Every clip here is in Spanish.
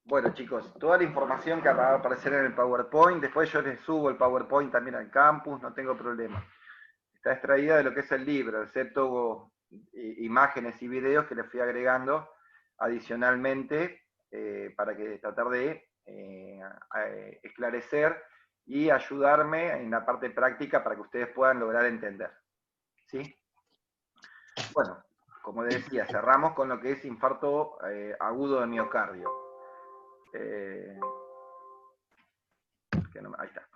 Bueno, chicos, toda la información que va a aparecer en el PowerPoint, después yo les subo el PowerPoint también al campus, no tengo problema. Está extraída de lo que es el libro, excepto imágenes y videos que les fui agregando adicionalmente para que tratar de esclarecer y ayudarme en la parte práctica para que ustedes puedan lograr entender. ¿Sí? Bueno, como decía, cerramos con lo que es infarto agudo de miocardio. Ahí está.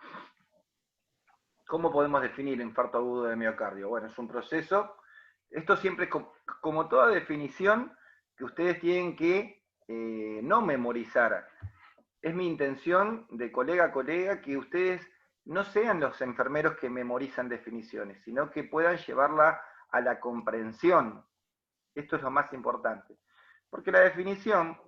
¿Cómo podemos definir infarto agudo de miocardio? Bueno, es un proceso, esto siempre es como toda definición que ustedes tienen que no memorizar. Es mi intención de colega a colega que ustedes no sean los enfermeros que memorizan definiciones, sino que puedan llevarla a la comprensión. Esto es lo más importante. Porque la definición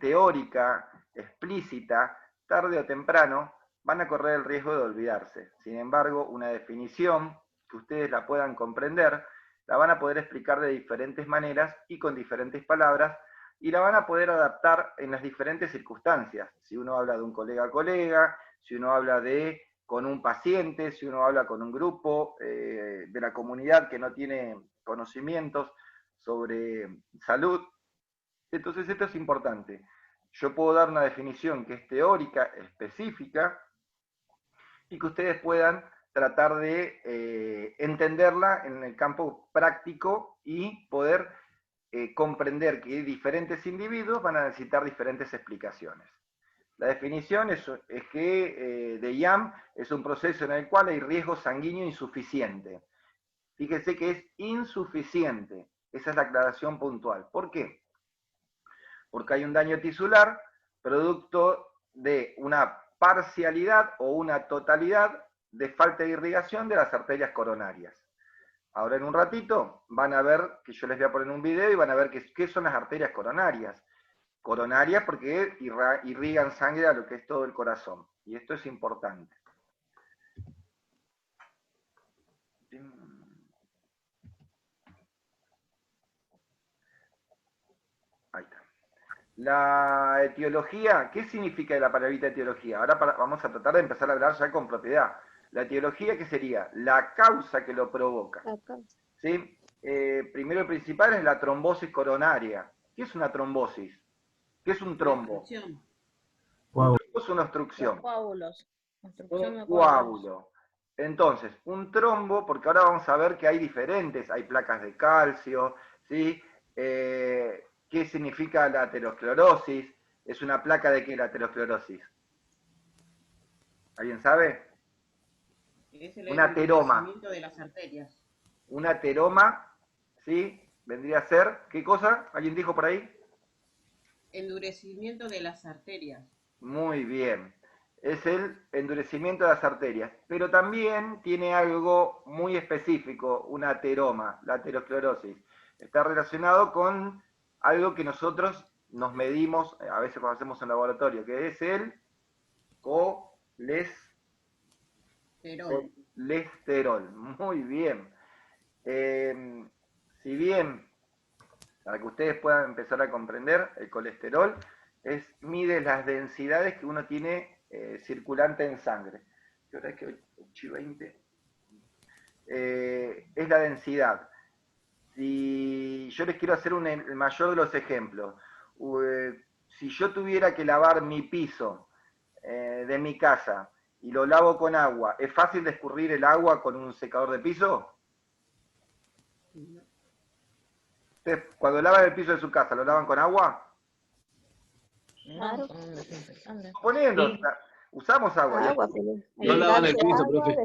teórica, explícita, tarde o temprano, van a correr el riesgo de olvidarse. Sin embargo, una definición que ustedes la puedan comprender, la van a poder explicar de diferentes maneras y con diferentes palabras, y la van a poder adaptar en las diferentes circunstancias. Si uno habla de un colega a colega, si uno habla con un paciente, si uno habla con un grupo de la comunidad que no tiene conocimientos sobre salud. Entonces esto es importante. Yo puedo dar una definición que es teórica, específica, y que ustedes puedan tratar de entenderla en el campo práctico y poder comprender que diferentes individuos van a necesitar diferentes explicaciones. La definición es que de IAM es un proceso en el cual hay riesgo sanguíneo insuficiente. Fíjense que es insuficiente. Esa es la aclaración puntual. ¿Por qué? Porque hay un daño tisular producto de una parcialidad o una totalidad de falta de irrigación de las arterias coronarias. Ahora en un ratito van a ver que yo les voy a poner un video y van a ver qué son las arterias coronarias. Coronarias porque irrigan sangre a lo que es todo el corazón. Y esto es importante. Ahí está. La etiología, ¿qué significa la palabrita etiología? Ahora vamos a tratar de empezar a hablar ya con propiedad. La etiología, ¿qué sería? La causa que lo provoca. ¿Sí? Primero y principal es la trombosis coronaria. ¿Qué es una trombosis? ¿Qué es un trombo? Un trombo es una obstrucción. Los coágulos. Un coágulo. Entonces, un trombo, porque ahora vamos a ver que hay diferentes, hay placas de calcio, ¿sí? ¿Qué significa la aterosclerosis? ¿Es una placa de qué la aterosclerosis? ¿Alguien sabe? Es el Un ateroma. endurecimiento de las arterias. Un ateroma, ¿sí? Vendría a ser, ¿qué cosa? ¿Alguien dijo por ahí? Endurecimiento de las arterias. Muy bien. Es el endurecimiento de las arterias, pero también tiene algo muy específico, un ateroma, la aterosclerosis. Está relacionado con algo que nosotros nos medimos, a veces cuando hacemos en laboratorio, que es el colesterol. Muy bien. Si bien, para que ustedes puedan empezar a comprender, el colesterol mide las densidades que uno tiene circulante en sangre. ¿Qué hora es que 8:20? Es la densidad. Si yo les quiero hacer el mayor de los ejemplos, si yo tuviera que lavar mi piso de mi casa y lo lavo con agua, ¿es fácil de escurrir el agua con un secador de piso? ¿Ustedes cuando lavan el piso de su casa, lo lavan con agua? No, con un desinfectante. Poniendo, sí. Usamos agua. Agua, no lavan el piso, profe.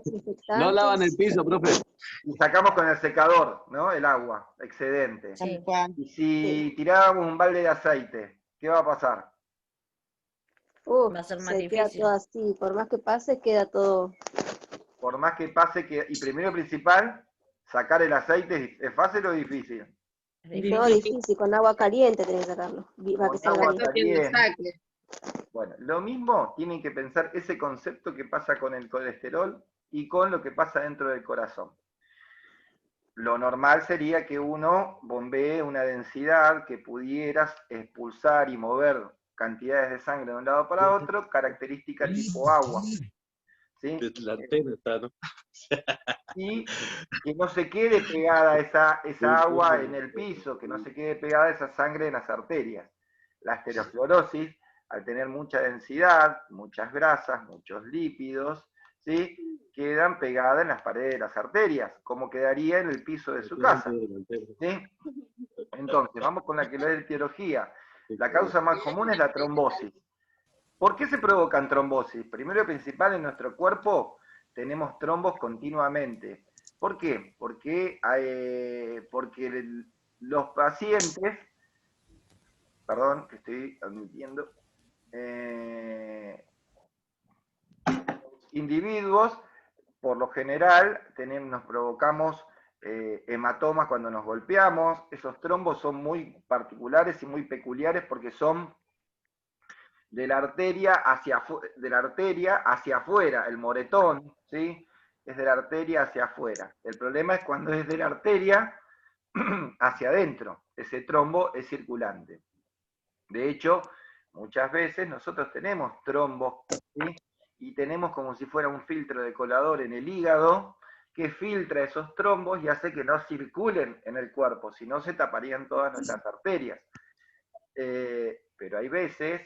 No lavan el piso, profe. Y sacamos con el secador, ¿no? El agua excedente. Sí. Y si tirábamos un balde de aceite, ¿qué va a pasar? Va a ser más se queda difícil. todo así, por más que pase, queda todo. Por más que pase, y primero principal, sacar el aceite, ¿es fácil o difícil? No, difícil, con agua caliente tenés que sacarlo. Para que salga Agua bien. caliente. Bueno, lo mismo tienen que pensar ese concepto que pasa con el colesterol y con lo que pasa dentro del corazón. Lo normal sería que uno bombee una densidad que pudieras expulsar y mover cantidades de sangre de un lado para otro, característica tipo agua. ¿Sí? La antena está, ¿no? Y que no se quede pegada esa agua en el piso, que no se quede pegada esa sangre en las arterias. La arteriosclerosis, al tener mucha densidad, muchas grasas, muchos lípidos, ¿sí? Quedan pegadas en las paredes de las arterias, como quedaría en el piso de su casa. ¿Sí? Entonces, vamos con la que la etiología. La causa más común es la trombosis. ¿Por qué se provocan trombosis? Primero y principal, en nuestro cuerpo tenemos trombos continuamente. ¿Por qué? Porque los pacientes, perdón, que estoy admitiendo, individuos, por lo general, nos provocamos hematomas cuando nos golpeamos. Esos trombos son muy particulares y muy peculiares porque son de la arteria hacia afuera, el moretón, ¿sí? Es de la arteria hacia afuera. El problema es cuando es de la arteria hacia adentro. Ese trombo es circulante. De hecho, muchas veces nosotros tenemos trombos, ¿sí? Y tenemos como si fuera un filtro de colador en el hígado que filtra esos trombos y hace que no circulen en el cuerpo, si no se taparían todas nuestras arterias. Pero hay veces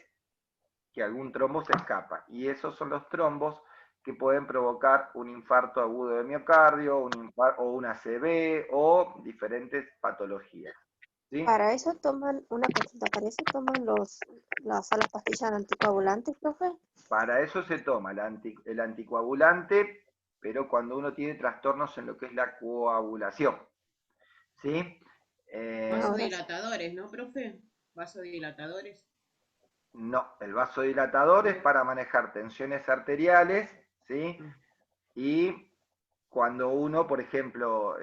que algún trombo se escapa, y esos son los trombos que pueden provocar un infarto agudo de miocardio, o una ACV, o diferentes patologías. ¿Sí? Para eso toman, una consulta, para eso toman las pastillas anticoagulantes, profe. Para eso se toma el anticoagulante, pero cuando uno tiene trastornos en lo que es la coagulación. ¿Sí? Vasodilatadores, ¿no, profe? Vasodilatadores. No, el vasodilatador es para manejar tensiones arteriales, ¿sí? Y cuando uno, por ejemplo,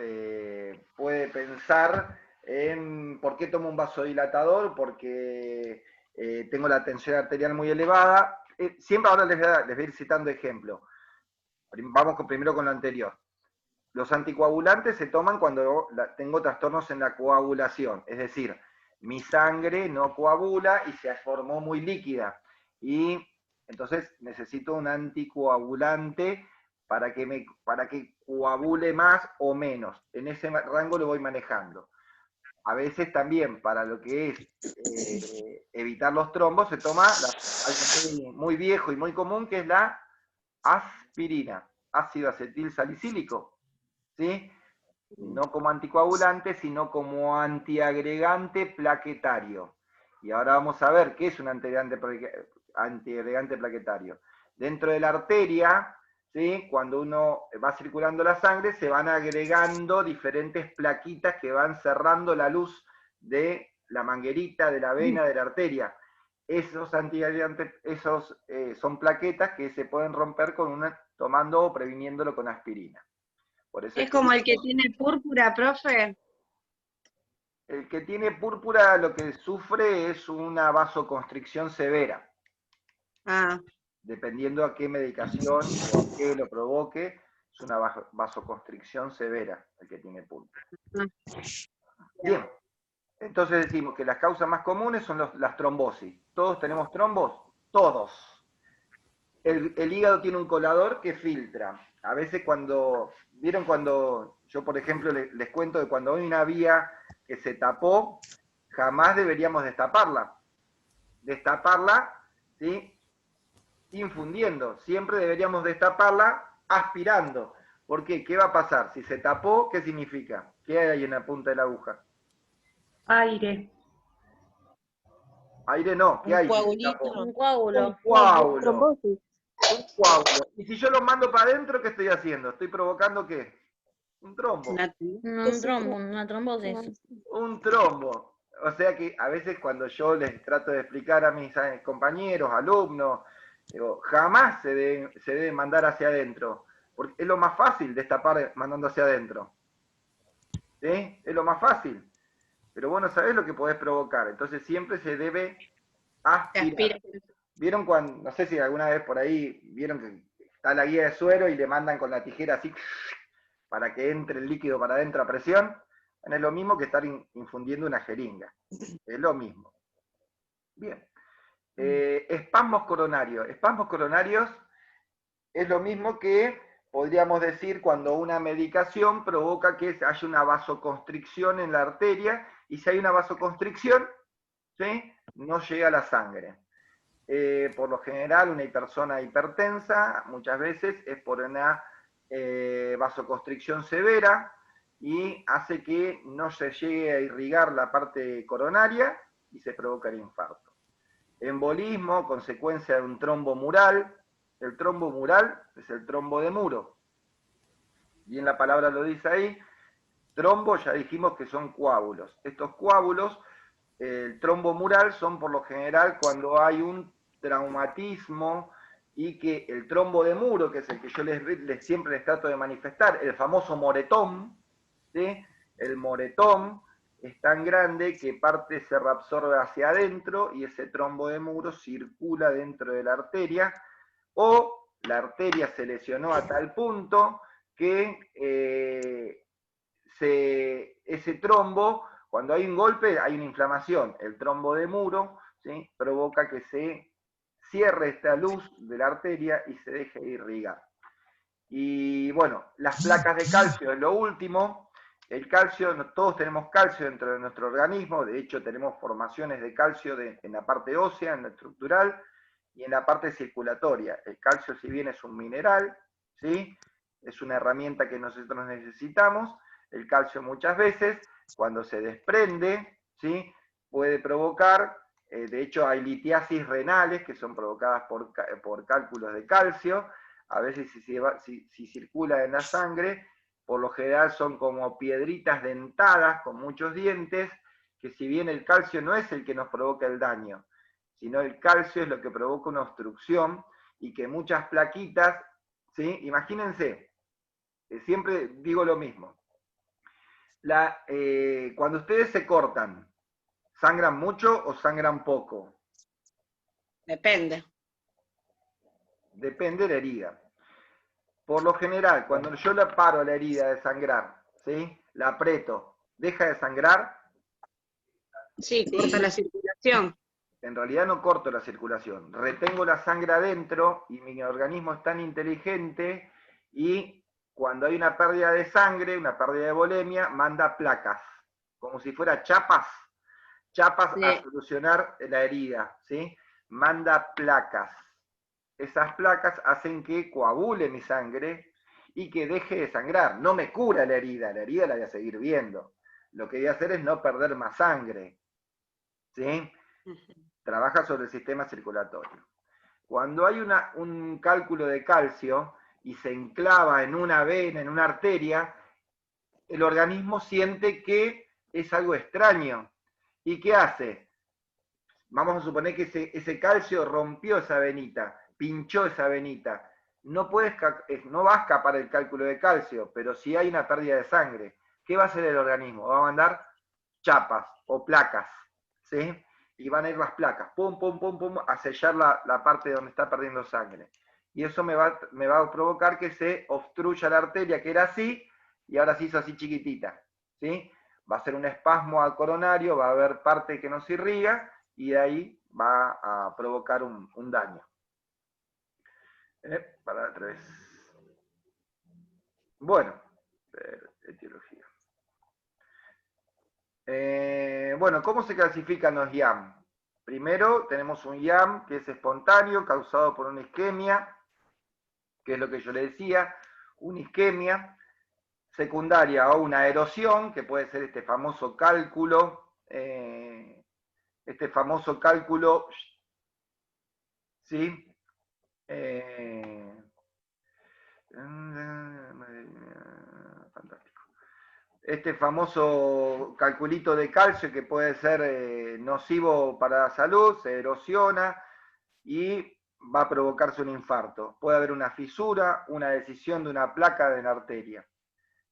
puede pensar en ¿por qué tomo un vasodilatador? Porque tengo la tensión arterial muy elevada. Siempre ahora les voy a ir citando ejemplos. Vamos primero con lo anterior. Los anticoagulantes se toman cuando tengo trastornos en la coagulación, es decir, mi sangre no coagula y se formó muy líquida. Y entonces necesito un anticoagulante para que coagule más o menos. En ese rango lo voy manejando. A veces también para lo que es evitar los trombos se toma algo muy viejo y muy común, que es la aspirina, ácido acetil salicílico. ¿Sí? No como anticoagulante, sino como antiagregante plaquetario. Y ahora vamos a ver qué es un antiagregante plaquetario. Dentro de la arteria, ¿sí? Cuando uno va circulando la sangre, se van agregando diferentes plaquitas que van cerrando la luz de la manguerita, de la vena, de la arteria. Esos antiagregantes, son plaquetas que se pueden romper tomando o previniéndolo con aspirina. Por eso es como el que tiene púrpura, profe. El que tiene púrpura lo que sufre es una vasoconstricción severa. Dependiendo a qué medicación o a qué lo provoque, es una vasoconstricción severa el que tiene púrpura. Bien, entonces decimos que las causas más comunes son las trombosis. ¿Todos tenemos trombos? Todos. El hígado tiene un colador que filtra. A veces ¿vieron cuando yo, por ejemplo, les cuento que cuando hay una vía que se tapó, jamás deberíamos destaparla? Destaparla, ¿sí? Infundiendo. Siempre deberíamos destaparla aspirando. ¿Por qué? ¿Qué va a pasar? Si se tapó, ¿qué significa? ¿Qué hay ahí en la punta de la aguja? Aire. Aire no, ¿qué hay? Un coágulo. Un coágulo. Un coágulo. Y si yo lo mando para adentro, ¿qué estoy haciendo? ¿Estoy provocando qué? Un trombo. Un trombo, una trombosis. Un trombo. O sea que a veces cuando yo les trato de explicar a mis compañeros, alumnos, digo, jamás se debe mandar hacia adentro. Porque es lo más fácil destapar mandando hacia adentro. ¿Sí? Es lo más fácil. Pero vos no sabés lo que podés provocar. Entonces siempre se debe aspirar. ¿Vieron cuando, no sé si alguna vez por ahí vieron que está la guía de suero y le mandan con la tijera así para que entre el líquido para adentro a presión? Bueno, es lo mismo que estar infundiendo una jeringa. Es lo mismo. Bien. Espasmos coronarios. Espasmos coronarios es lo mismo que podríamos decir cuando una medicación provoca que haya una vasoconstricción en la arteria, y si hay una vasoconstricción, ¿sí?, no llega la sangre. Por lo general, una persona hipertensa muchas veces es por una vasoconstricción severa y hace que no se llegue a irrigar la parte coronaria y se provoca el infarto. Embolismo, consecuencia de un trombo mural. El trombo mural es el trombo de muro. Bien, la palabra lo dice ahí. Trombo, ya dijimos que son coágulos. Estos coágulos, el trombo mural, son por lo general cuando hay un traumatismo y que el trombo de muro, que es el que yo siempre les trato de manifestar, el famoso moretón, ¿sí? El moretón es tan grande que parte se reabsorbe hacia adentro y ese trombo de muro circula dentro de la arteria, o la arteria se lesionó a tal punto que ese trombo, cuando hay un golpe, hay una inflamación. El trombo de muro, ¿sí?, provoca que se cierre esta luz de la arteria y se deje irrigar. Y bueno, las placas de calcio es lo último. El calcio, todos tenemos calcio dentro de nuestro organismo, de hecho tenemos formaciones de calcio en la parte ósea, en la estructural, y en la parte circulatoria. El calcio, si bien es un mineral, ¿sí?, es una herramienta que nosotros necesitamos. El calcio muchas veces, cuando se desprende, ¿sí?, puede provocar, de hecho hay litiasis renales que son provocadas por cálculos de calcio. A veces si circula en la sangre, por lo general son como piedritas dentadas con muchos dientes, que si bien el calcio no es el que nos provoca el daño, sino el calcio es lo que provoca una obstrucción, y que muchas plaquitas, ¿sí?, imagínense, siempre digo lo mismo, cuando ustedes se cortan, ¿sangran mucho o sangran poco? Depende. Depende de la herida. Por lo general, cuando yo le paro la herida de sangrar, ¿sí?, la aprieto, ¿deja de sangrar? Sí, corta la circulación. En realidad no corto la circulación, retengo la sangre adentro, y mi organismo es tan inteligente, y cuando hay una pérdida de sangre, una pérdida de volemia, manda placas, como si fuera chapas Sí. a solucionar la herida, ¿sí? Manda placas. Esas placas hacen que coagule mi sangre y que deje de sangrar. No me cura la herida la voy a seguir viendo. Lo que voy a hacer es no perder más sangre, ¿sí? Trabaja sobre el sistema circulatorio. Cuando hay un cálculo de calcio y se enclava en una vena, en una arteria, el organismo siente que es algo extraño. ¿Y qué hace? Vamos a suponer que ese calcio rompió esa venita, pinchó esa venita. No va a escapar el cálculo de calcio, pero si hay una pérdida de sangre, ¿qué va a hacer el organismo? Va a mandar chapas o placas, ¿sí? Y van a ir las placas, pum, pum, pum, pum, a sellar la parte donde está perdiendo sangre. Y eso me va a provocar que se obstruya la arteria, que era así, y ahora se hizo así chiquitita, ¿sí? Va a ser un espasmo al coronario, va a haber parte que no se irriga, y de ahí va a provocar un daño. Para otra vez. Bueno, etiología. Bueno, ¿cómo se clasifican los IAM? Primero tenemos un IAM que es espontáneo, causado por una isquemia, que es lo que yo le decía, una isquemia secundaria o una erosión, que puede ser este famoso cálculo, ¿sí? Fantástico. Este famoso calculito de calcio que puede ser nocivo para la salud, se erosiona y va a provocarse un infarto. Puede haber una fisura, una decisión de una placa de la arteria.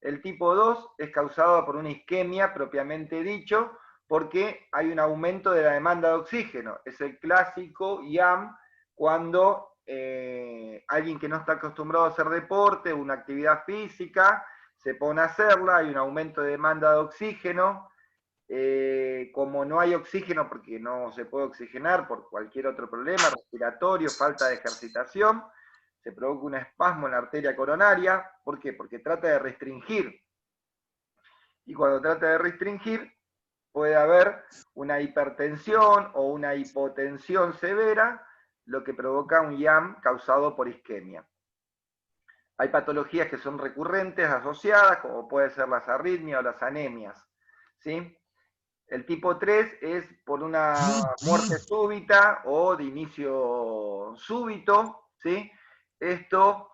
El tipo 2 es causado por una isquemia propiamente dicho, porque hay un aumento de la demanda de oxígeno. Es el clásico IAM cuando alguien que no está acostumbrado a hacer deporte, una actividad física, se pone a hacerla, hay un aumento de demanda de oxígeno, como no hay oxígeno porque no se puede oxigenar por cualquier otro problema respiratorio, falta de ejercitación, se provoca un espasmo en la arteria coronaria. ¿Por qué? Porque trata de restringir. Y cuando trata de restringir, puede haber una hipertensión o una hipotensión severa, lo que provoca un IAM causado por isquemia. Hay patologías que son recurrentes, asociadas, como pueden ser las arritmias o las anemias, ¿sí? El tipo 3 es por una muerte súbita o de inicio súbito, ¿sí? Esto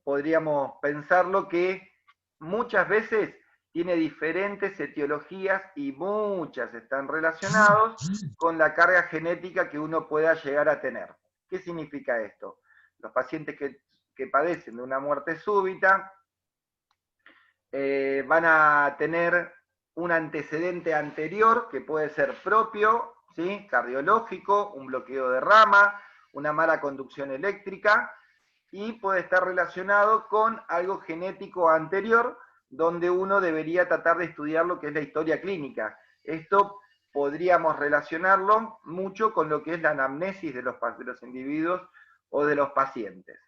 podríamos pensarlo que muchas veces tiene diferentes etiologías y muchas están relacionadas con la carga genética que uno pueda llegar a tener. ¿Qué significa esto? Los pacientes que padecen de una muerte súbita van a tener un antecedente anterior que puede ser propio, ¿sí? Cardiológico, un bloqueo de rama, una mala conducción eléctrica, y puede estar relacionado con algo genético anterior, donde uno debería tratar de estudiar lo que es la historia clínica. Esto podríamos relacionarlo mucho con lo que es la anamnesis de los individuos o de los pacientes.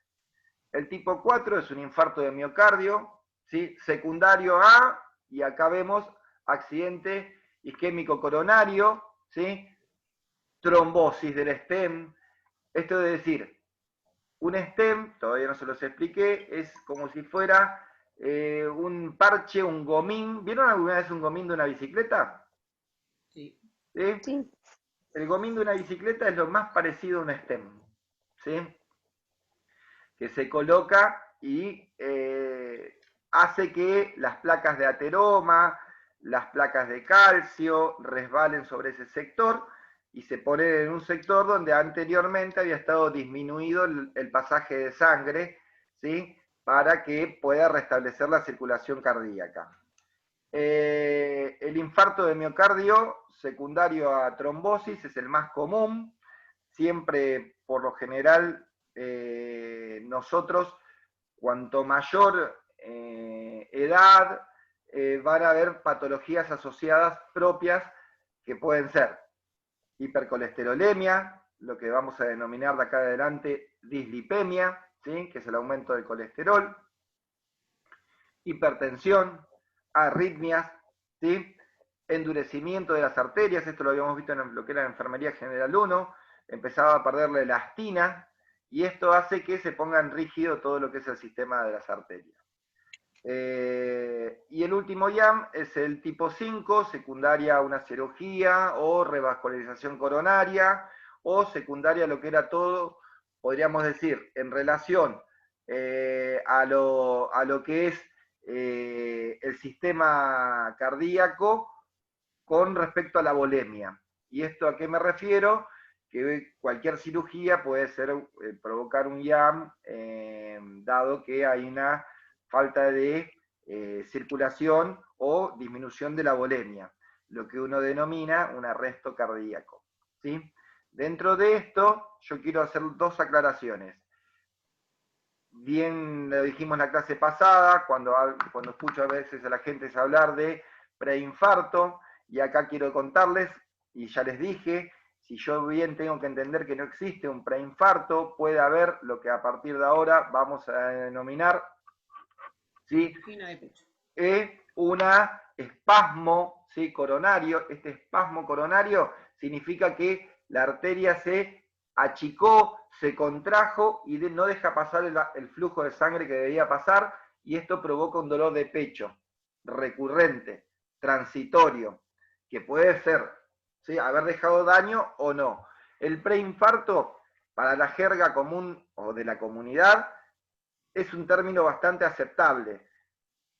El tipo 4 es un infarto de miocardio, ¿sí? Secundario a, y acá vemos accidente isquémico coronario, ¿sí? Trombosis del stem. Esto es decir, un stem, todavía no se los expliqué, es como si fuera un parche, un gomín. ¿Vieron alguna vez un gomín de una bicicleta? Sí. ¿Sí? Sí. El gomín de una bicicleta es lo más parecido a un stem, ¿sí? Que se coloca y hace que las placas de ateroma, las placas de calcio resbalen sobre ese sector y se ponen en un sector donde anteriormente había estado disminuido el pasaje de sangre, ¿sí? Para que pueda restablecer la circulación cardíaca. El infarto de miocardio secundario a trombosis es el más común. Siempre, por lo general, nosotros, cuanto mayor edad, van a haber patologías asociadas propias que pueden ser hipercolesterolemia, lo que vamos a denominar de acá en adelante dislipemia, ¿sí? Que es el aumento del colesterol, hipertensión, arritmias, ¿sí? Endurecimiento de las arterias, esto lo habíamos visto en lo que era la Enfermería General 1, empezaba a perder la elastina, y esto hace que se pongan rígido todo lo que es el sistema de las arterias. Y el último IAM es el tipo 5, secundaria a una cirugía o revascularización coronaria, o secundaria a lo que era todo, podríamos decir, en relación a lo que es el sistema cardíaco con respecto a la volemia. ¿Y esto a qué me refiero? Que cualquier cirugía puede provocar un IAM, dado que hay una falta de circulación o disminución de la volemia, lo que uno denomina un arresto cardíaco, ¿sí? Dentro de esto, yo quiero hacer dos aclaraciones. Bien lo dijimos en la clase pasada, cuando escucho a veces a la gente hablar de preinfarto, y acá quiero contarles, y ya les dije, si yo bien tengo que entender que no existe un preinfarto, puede haber lo que a partir de ahora vamos a denominar, ¿sí? Angina de pecho. Un espasmo, ¿sí? Coronario. Este espasmo coronario significa que la arteria se achicó, se contrajo y no deja pasar el flujo de sangre que debía pasar, y esto provoca un dolor de pecho recurrente, transitorio, que puede ser, ¿sí? Haber dejado daño o no. El preinfarto, para la jerga común o de la comunidad, es un término bastante aceptable,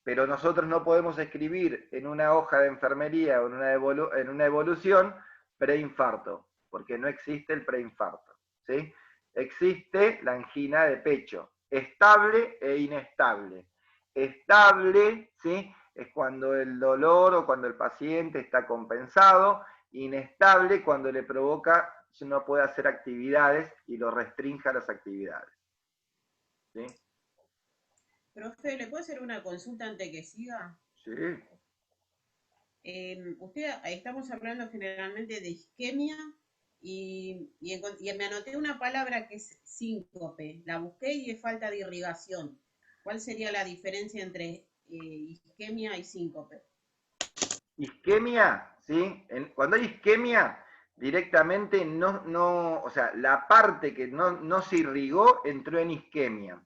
pero nosotros no podemos escribir en una hoja de enfermería o en una evolución preinfarto, porque no existe el preinfarto, ¿sí? Existe la angina de pecho, estable e inestable. Estable, ¿sí? Es cuando el dolor o cuando el paciente está compensado. Inestable cuando le provoca, no puede hacer actividades y lo restringe a las actividades, ¿sí? Profe, ¿le puedo hacer una consulta antes que siga? Sí. Estamos hablando generalmente de isquemia y me anoté una palabra que es síncope. La busqué y es falta de irrigación. ¿Cuál sería la diferencia entre isquemia y síncope? Isquemia, ¿sí? Cuando hay isquemia, directamente o sea, la parte que no se irrigó entró en isquemia.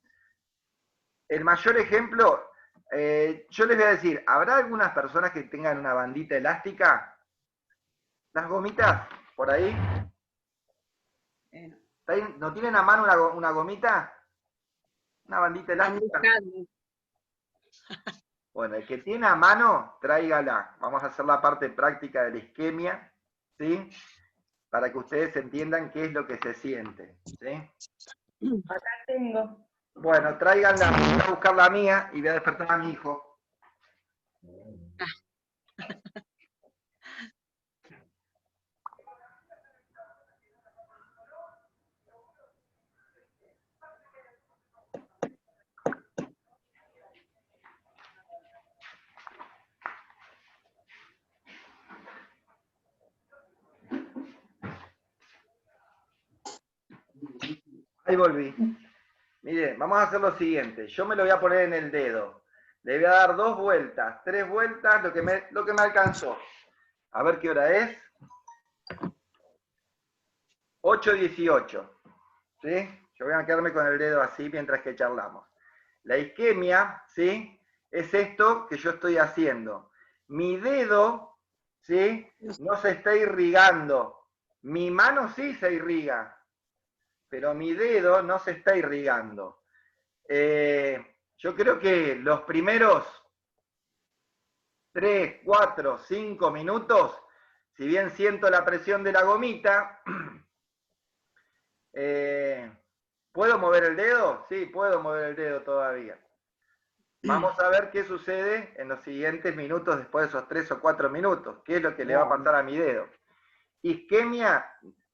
El mayor ejemplo, yo les voy a decir, ¿habrá algunas personas que tengan una bandita elástica? ¿Las gomitas por ahí? ¿No tienen a mano una gomita? ¿Una bandita elástica? Bueno, el que tiene a mano, tráigala. Vamos a hacer la parte práctica de la isquemia, ¿sí? Para que ustedes entiendan qué es lo que se siente, ¿sí? Acá tengo. Bueno, tráiganla, voy a buscar la mía y voy a despertar a mi hijo. Ahí volví. Miren, vamos a hacer lo siguiente. Yo me lo voy a poner en el dedo. Le voy a dar 2 vueltas, 3 vueltas, lo que me alcanzó. A ver qué hora es. 8:18. ¿Sí? Yo voy a quedarme con el dedo así mientras que charlamos. La isquemia, ¿sí? Es esto que yo estoy haciendo. Mi dedo, ¿sí? No se está irrigando. Mi mano sí se irriga, pero mi dedo no se está irrigando. Yo creo que los primeros 3, 4, 5 minutos, si bien siento la presión de la gomita, ¿puedo mover el dedo? Sí, puedo mover el dedo todavía. Vamos a ver qué sucede en los siguientes minutos después de esos 3 o 4 minutos. ¿Qué es lo que le va a pasar a mi dedo? Isquemia,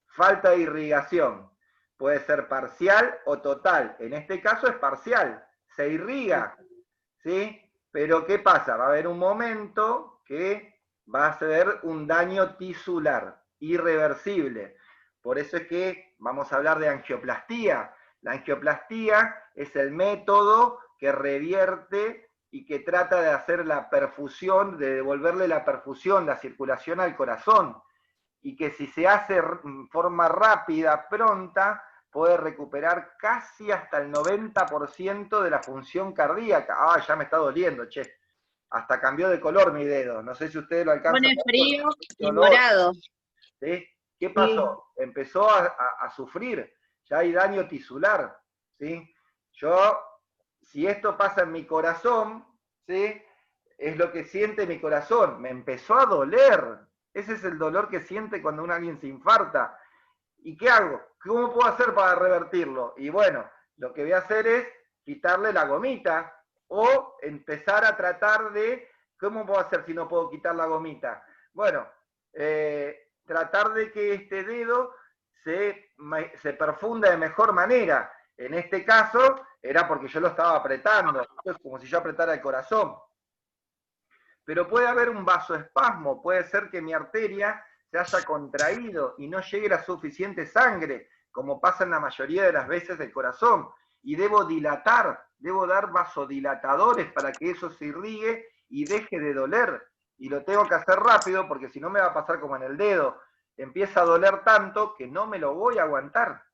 falta de irrigación. Puede ser parcial o total. En este caso es parcial. Se irriga, ¿sí? Pero ¿qué pasa? Va a haber un momento que va a ser un daño tisular, irreversible. Por eso es que vamos a hablar de angioplastía. La angioplastía es el método que revierte y que trata de hacer la perfusión, de devolverle la perfusión, la circulación al corazón. Y que si se hace en forma rápida, pronta, puede recuperar casi hasta el 90% de la función cardíaca. Ah, ya me está doliendo, che. Hasta cambió de color mi dedo. No sé si ustedes lo alcanzan. Pone frío y dolor. morado. ¿Sí? ¿Qué pasó? Sí. Empezó a sufrir. Ya hay daño tisular. ¿Sí? Si esto pasa en mi corazón, ¿sí? Es lo que siente mi corazón. Me empezó a doler. Ese es el dolor que siente cuando alguien se infarta. ¿Y qué hago? ¿Cómo puedo hacer para revertirlo? Y bueno, lo que voy a hacer es quitarle la gomita o empezar a tratar de, ¿cómo puedo hacer si no puedo quitar la gomita? Bueno, tratar de que este dedo se perfunda de mejor manera. En este caso era porque yo lo estaba apretando, es como si yo apretara el corazón. Pero puede haber un vasoespasmo, puede ser que mi arteria se haya contraído y no llegue la suficiente sangre, como pasa en la mayoría de las veces del corazón, y debo dilatar, debo dar vasodilatadores para que eso se irrigue y deje de doler, y lo tengo que hacer rápido porque si no me va a pasar como en el dedo, empieza a doler tanto que no me lo voy a aguantar,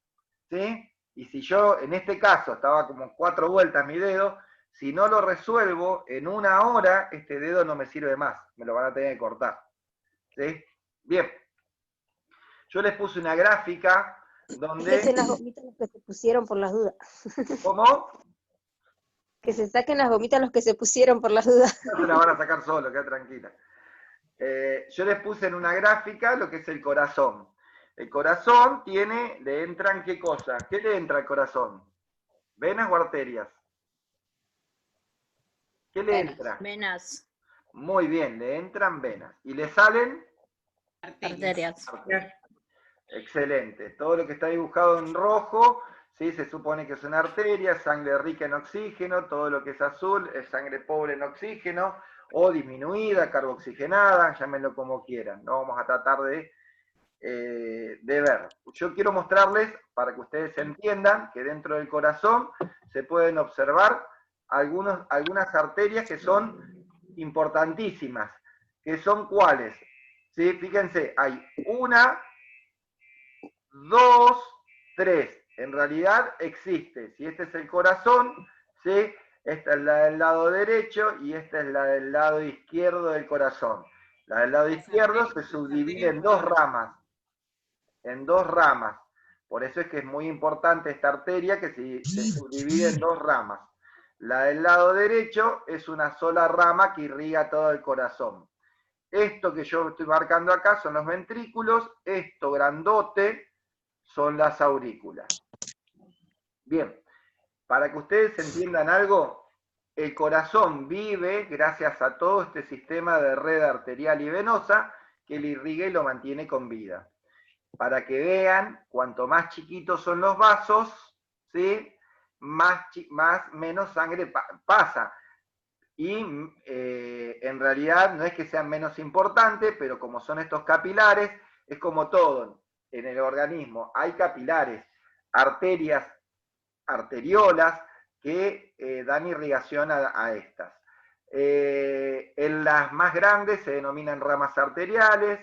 ¿sí? Y si yo, en este caso, estaba como 4 vueltas mi dedo, si no lo resuelvo en 1 hora, este dedo no me sirve más, me lo van a tener que cortar, ¿sí? Bien, yo les puse una gráfica donde... Que saquen las gomitas los que se pusieron por las dudas. ¿Cómo? Que se saquen las gomitas los que se pusieron por las dudas. No se la van a sacar solo, queda tranquila. Yo les puse en una gráfica lo que es el corazón. El corazón le entran ¿qué cosa? ¿Qué le entra al corazón? ¿Venas o arterias? ¿Qué le entra? Venas. Muy bien, le entran venas. ¿Y le salen? Arterias. Excelente. Todo lo que está dibujado en rojo, ¿sí? Se supone que es una arteria, sangre rica en oxígeno. Todo lo que es azul es sangre pobre en oxígeno. o disminuida, carboxigenada, llámenlo como quieran. No vamos a tratar de ver. Yo quiero mostrarles, para que ustedes entiendan, que dentro del corazón se pueden observar algunas arterias que son importantísimas, que son ¿cuáles? ¿Sí? Fíjense, hay 1, 2, 3. En realidad existe, si este es el corazón, ¿sí? Esta es la del lado derecho y esta es la del lado izquierdo del corazón. La del lado izquierdo se subdivide en dos ramas. Por eso es que es muy importante esta arteria que se subdivide en dos ramas. La del lado derecho es una sola rama que irriga todo el corazón. Esto que yo estoy marcando acá son los ventrículos, esto grandote son las aurículas. Bien, para que ustedes entiendan algo, el corazón vive gracias a todo este sistema de red arterial y venosa que le irriga y lo mantiene con vida. Para que vean, cuanto más chiquitos son los vasos, ¿sí? menos sangre pasa. Y en realidad no es que sean menos importantes, pero como son estos capilares, es como todo en el organismo. Hay capilares, arterias, arteriolas, que dan irrigación a estas. En las más grandes se denominan ramas arteriales,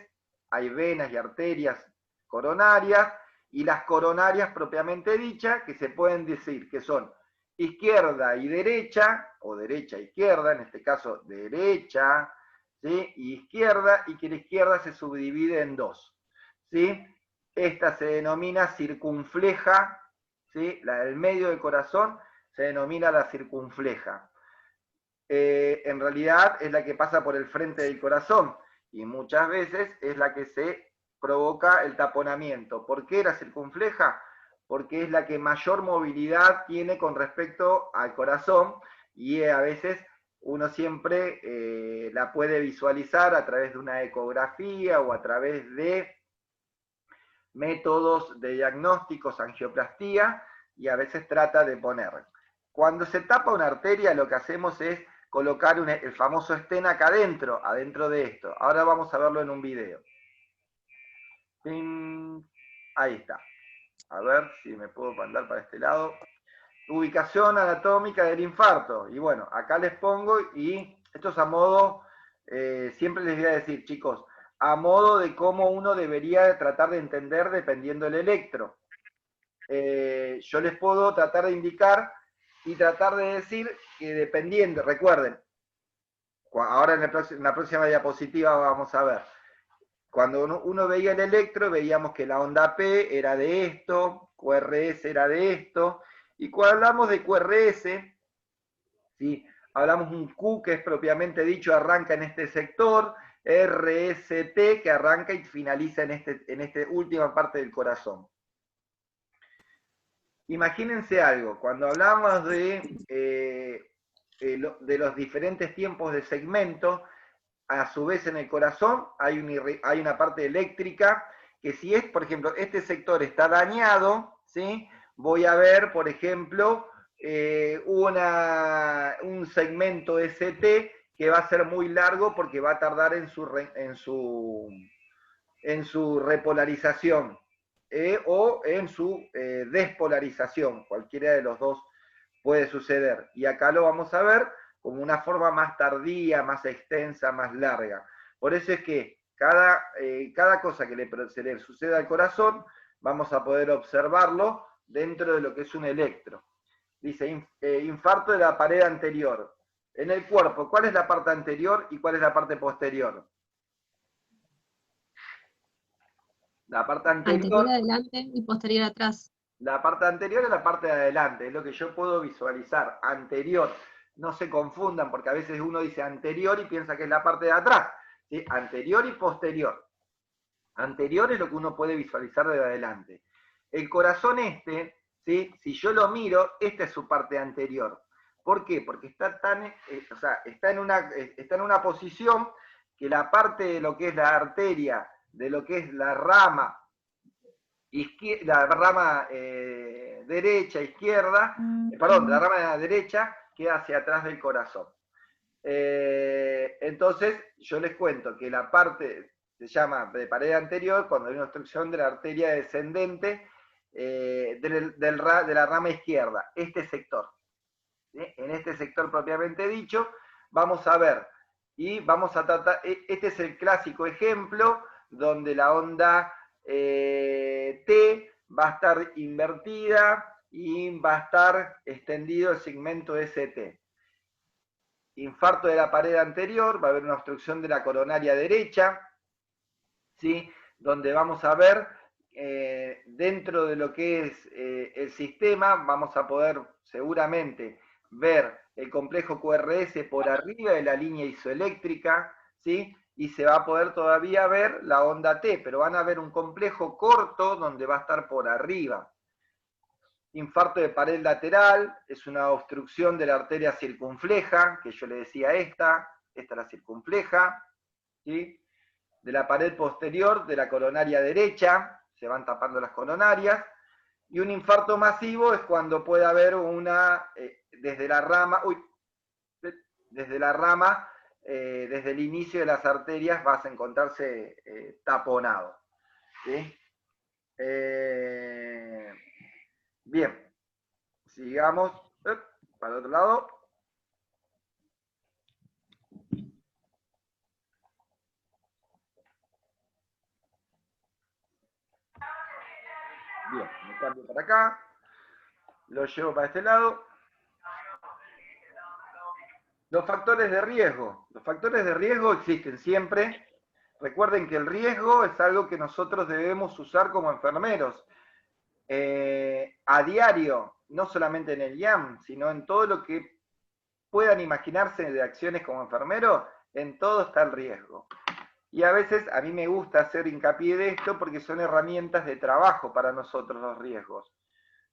hay venas y arterias coronarias, y las coronarias propiamente dichas, que se pueden decir que son izquierda y derecha, o derecha e izquierda, en este caso derecha, ¿sí? Y izquierda, y que la izquierda se subdivide en dos, ¿sí? Esta se denomina circunfleja, ¿sí? La del medio del corazón se denomina la circunfleja. En realidad es la que pasa por el frente del corazón, y muchas veces es la que se provoca el taponamiento. ¿Por qué la circunfleja? Porque es la que mayor movilidad tiene con respecto al corazón, y a veces uno siempre la puede visualizar a través de una ecografía o a través de métodos de diagnósticos, angioplastía, y a veces trata de poner. Cuando se tapa una arteria, lo que hacemos es colocar el famoso stent acá adentro de esto. Ahora vamos a verlo en un video. Ahí está. A ver si me puedo mandar para este lado. Ubicación anatómica del infarto. Y bueno, acá les pongo, y esto es a modo, siempre les voy a decir, chicos, a modo de cómo uno debería tratar de entender dependiendo del electro. Yo les puedo tratar de indicar y tratar de decir que dependiendo, recuerden, ahora en la próxima diapositiva vamos a ver, cuando uno veía el electro, veíamos que la onda P era de esto, QRS era de esto, y cuando hablamos de QRS, ¿sí? Hablamos un Q que es propiamente dicho, arranca en este sector, RST que arranca y finaliza en esta última parte del corazón. Imagínense algo, cuando hablamos de los diferentes tiempos de segmento, a su vez en el corazón hay una parte eléctrica que si es, por ejemplo, este sector está dañado, ¿sí? Voy a ver, por ejemplo, un segmento ST que va a ser muy largo porque va a tardar en su repolarización o en su despolarización, cualquiera de los dos puede suceder. Y acá lo vamos a ver como una forma más tardía, más extensa, más larga. Por eso es que cada cosa que se le suceda al corazón, vamos a poder observarlo dentro de lo que es un electro. Dice, infarto de la pared anterior. En el cuerpo, ¿cuál es la parte anterior y cuál es la parte posterior? La parte anterior adelante y posterior atrás. La parte anterior es la parte de adelante, es lo que yo puedo visualizar. Anterior, no se confundan, porque a veces uno dice anterior y piensa que es la parte de atrás. ¿Sí? Anterior y posterior. Anterior es lo que uno puede visualizar de adelante. El corazón ¿sí? Si yo lo miro, esta es su parte anterior. ¿Por qué? Porque está en una posición que la parte de lo que es la arteria, de lo que es la rama derecha, izquierda, perdón, la rama derecha queda hacia atrás del corazón. Entonces, yo les cuento que la parte, se llama de pared anterior, cuando hay una obstrucción de la arteria descendente de la rama izquierda, este sector. ¿Sí? En este sector propiamente dicho, vamos a ver, y vamos a tratar, este es el clásico ejemplo, donde la onda T va a estar invertida y va a estar extendido el segmento ST. Infarto de la pared anterior, va a haber una obstrucción de la coronaria derecha, ¿sí? Donde vamos a ver, dentro de lo que es el sistema, vamos a poder seguramente ver el complejo QRS por arriba de la línea isoeléctrica, ¿sí? Y se va a poder todavía ver la onda T, pero van a ver un complejo corto donde va a estar por arriba. Infarto de pared lateral, es una obstrucción de la arteria circunfleja, que yo le decía esta es la circunfleja, ¿sí? De la pared posterior de la coronaria derecha, se van tapando las coronarias, y un infarto masivo es cuando puede haber una, desde la rama, desde el inicio de las arterias vas a encontrarse taponado. ¿Sí? Bien, sigamos para el otro lado. Bien, me cambio para acá, lo llevo para este lado. Los factores de riesgo. Los factores de riesgo existen siempre. Recuerden que el riesgo es algo que nosotros debemos usar como enfermeros. A diario, no solamente en el IAM, sino en todo lo que puedan imaginarse de acciones como enfermero, en todo está el riesgo. Y a veces a mí me gusta hacer hincapié de esto porque son herramientas de trabajo para nosotros los riesgos,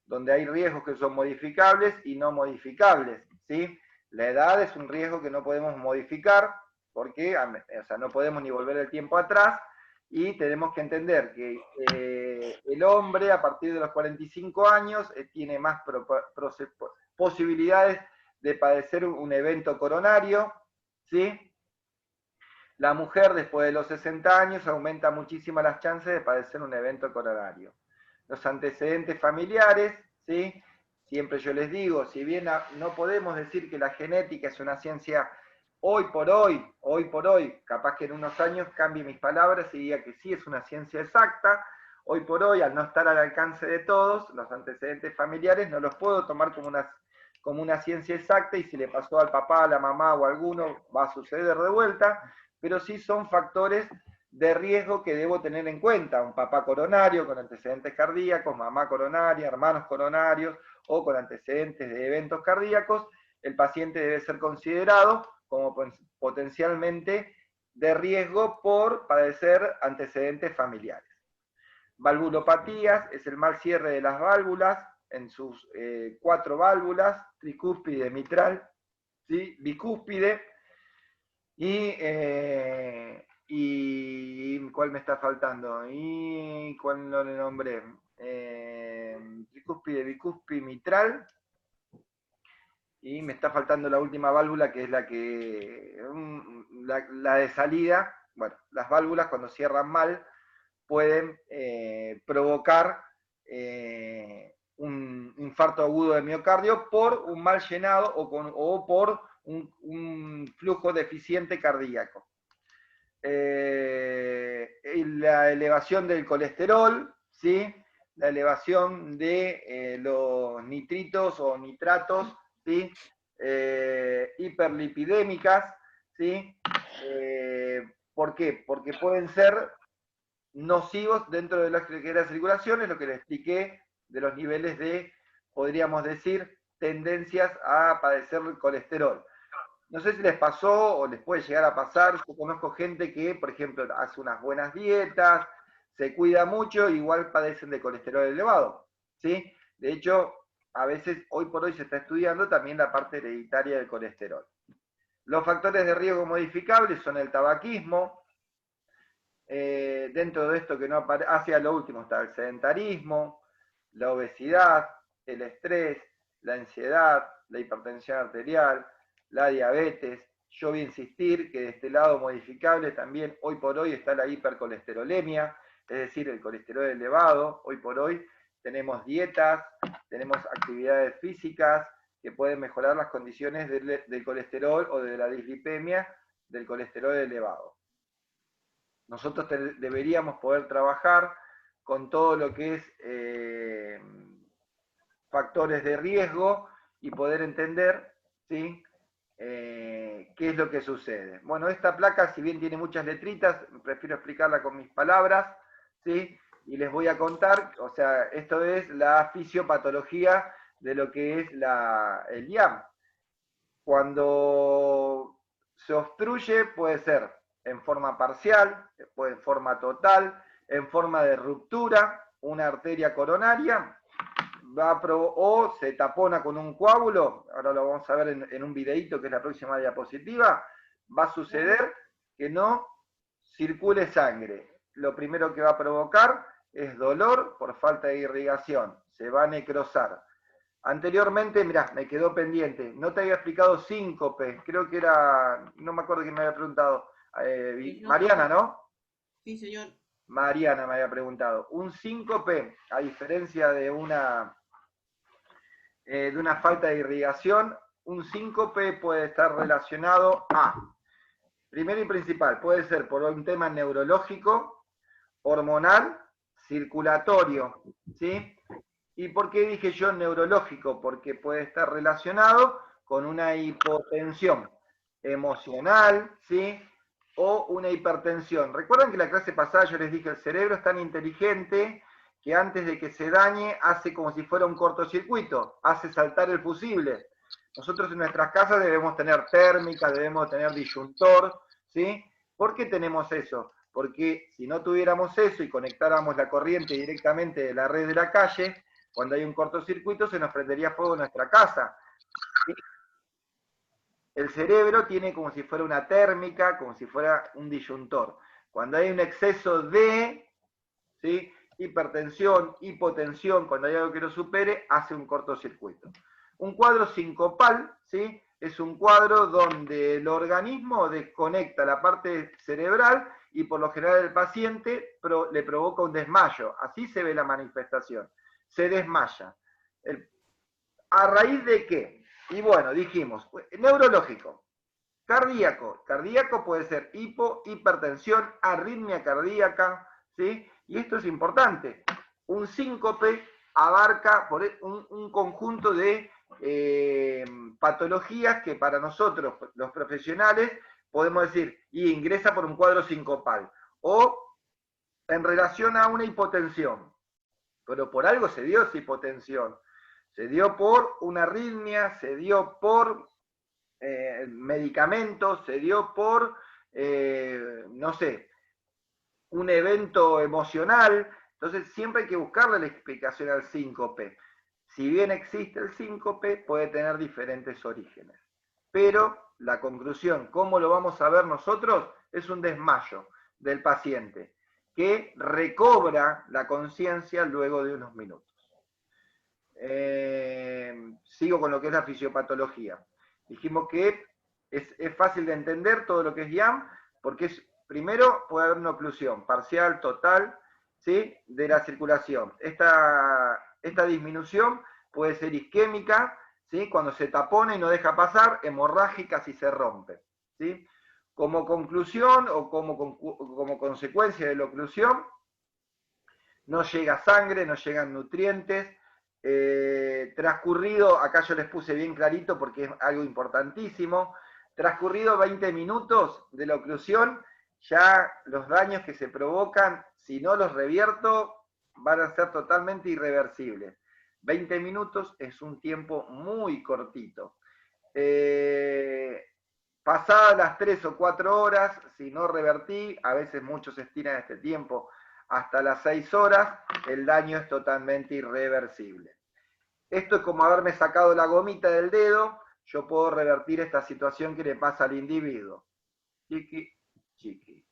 donde hay riesgos que son modificables y no modificables, ¿sí? La edad es un riesgo que no podemos modificar, porque no podemos ni volver el tiempo atrás, y tenemos que entender que el hombre a partir de los 45 años tiene más posibilidades de padecer un evento coronario, ¿sí? La mujer después de los 60 años aumenta muchísimo las chances de padecer un evento coronario. Los antecedentes familiares, ¿sí? Siempre yo les digo, si bien no podemos decir que la genética es una ciencia hoy por hoy, capaz que en unos años cambie mis palabras y diga que sí es una ciencia exacta, hoy por hoy, al no estar al alcance de todos, los antecedentes familiares no los puedo tomar como una ciencia exacta, y si le pasó al papá, a la mamá o a alguno, va a suceder de vuelta, pero sí son factores de riesgo que debo tener en cuenta. Un papá coronario con antecedentes cardíacos, mamá coronaria, hermanos coronarios o con antecedentes de eventos cardíacos, el paciente debe ser considerado como potencialmente de riesgo por padecer antecedentes familiares. Valvulopatías es el mal cierre de las válvulas en sus 4 válvulas, tricúspide, mitral, ¿sí? Bicúspide, y ¿cuál me está faltando? ¿Y cuál no le nombré? Tricúspide, bicúspide, mitral. Y me está faltando la última válvula, que es la de salida. Bueno, las válvulas cuando cierran mal pueden provocar un infarto agudo de miocardio por un mal llenado o por un flujo deficiente cardíaco. La elevación del colesterol, ¿sí? La elevación de los nitritos o nitratos, ¿sí? Hiperlipidémicas, ¿sí? ¿Por qué? Porque pueden ser nocivos dentro de la circulación, es lo que les expliqué de los niveles de, podríamos decir, tendencias a padecer el colesterol. No sé si les pasó o les puede llegar a pasar. Yo conozco gente que, por ejemplo, hace unas buenas dietas, se cuida mucho, igual padecen de colesterol elevado, ¿sí? De hecho, a veces, hoy por hoy se está estudiando también la parte hereditaria del colesterol. Los factores de riesgo modificables son el tabaquismo. Dentro de esto que no aparece, hacia lo último está el sedentarismo, la obesidad, el estrés, la ansiedad, la hipertensión arterial, la diabetes. yo voy a insistir que de este lado modificable también hoy por hoy está la hipercolesterolemia, es decir, el colesterol elevado. Hoy por hoy tenemos dietas, tenemos actividades físicas que pueden mejorar las condiciones del colesterol o de la dislipemia del colesterol elevado. Nosotros deberíamos poder trabajar con todo lo que es factores de riesgo y poder entender, ¿sí?, qué es lo que sucede. Bueno, esta placa, si bien tiene muchas letritas, prefiero explicarla con mis palabras, ¿sí? Y les voy a contar, o sea, esto es la fisiopatología de lo que es el IAM. Cuando se obstruye puede ser en forma parcial, puede en forma total, en forma de ruptura, una arteria coronaria, o se tapona con un coágulo, ahora lo vamos a ver en un videíto que es la próxima diapositiva, va a suceder que no circule sangre. Lo primero que va a provocar es dolor por falta de irrigación, se va a necrosar. Anteriormente, mirá, me quedó pendiente, no te había explicado síncope, creo que era, no me acuerdo quién me había preguntado, Mariana, ¿no? Sí, señor. Mariana me había preguntado. Un síncope, a diferencia de una falta de irrigación, un síncope puede estar relacionado a, primero y principal, puede ser por un tema neurológico, hormonal, circulatorio, ¿sí? ¿Y por qué dije yo neurológico? Porque puede estar relacionado con una hipotensión emocional, ¿sí?, o una hipertensión. Recuerdan que la clase pasada yo les dije, el cerebro es tan inteligente que antes de que se dañe hace como si fuera un cortocircuito, hace saltar el fusible. Nosotros en nuestras casas debemos tener térmica, debemos tener disyuntor, ¿sí? ¿Por qué tenemos eso? Porque si no tuviéramos eso y conectáramos la corriente directamente de la red de la calle, cuando hay un cortocircuito se nos prendería fuego en nuestra casa. ¿Sí? El cerebro tiene como si fuera una térmica, como si fuera un disyuntor. Cuando hay un exceso de, ¿sí?, hipertensión, hipotensión, cuando hay algo que lo supere, hace un cortocircuito. Un cuadro sincopal, ¿sí?, es un cuadro donde el organismo desconecta la parte cerebral y por lo general el paciente le provoca un desmayo. Así se ve la manifestación. Se desmaya. ¿A raíz de qué? Y bueno, dijimos, neurológico, cardíaco. Cardíaco puede ser hipertensión, arritmia cardíaca, ¿sí? Y esto es importante. Un síncope abarca un conjunto de patologías que para nosotros, los profesionales, podemos decir, y ingresa por un cuadro sincopal. O en relación a una hipotensión. Pero por algo se dio esa hipotensión. Se dio por una arritmia, se dio por medicamentos, se dio por, no sé, un evento emocional. Entonces siempre hay que buscarle la explicación al síncope. Si bien existe el síncope, puede tener diferentes orígenes. Pero la conclusión, ¿cómo lo vamos a ver nosotros? Es un desmayo del paciente que recobra la conciencia luego de unos minutos. Sigo con lo que es la fisiopatología. Dijimos que es fácil de entender todo lo que es IAM, porque primero puede haber una oclusión parcial, total, ¿sí?, de la circulación. Esta disminución puede ser isquémica, ¿sí?, cuando se tapona y no deja pasar, hemorrágica si se rompe, ¿sí? Como conclusión o como consecuencia de la oclusión, no llega sangre, no llegan nutrientes. Transcurrido, acá yo les puse bien clarito porque es algo importantísimo, transcurrido 20 minutos de la oclusión, ya los daños que se provocan, si no los revierto, van a ser totalmente irreversibles. 20 minutos es un tiempo muy cortito. Pasadas las 3 o 4 horas, si no revertí, a veces muchos estiran este tiempo hasta las 6 horas, el daño es totalmente irreversible. Esto es como haberme sacado la gomita del dedo, yo puedo revertir esta situación que le pasa al individuo. Chiqui, chiqui.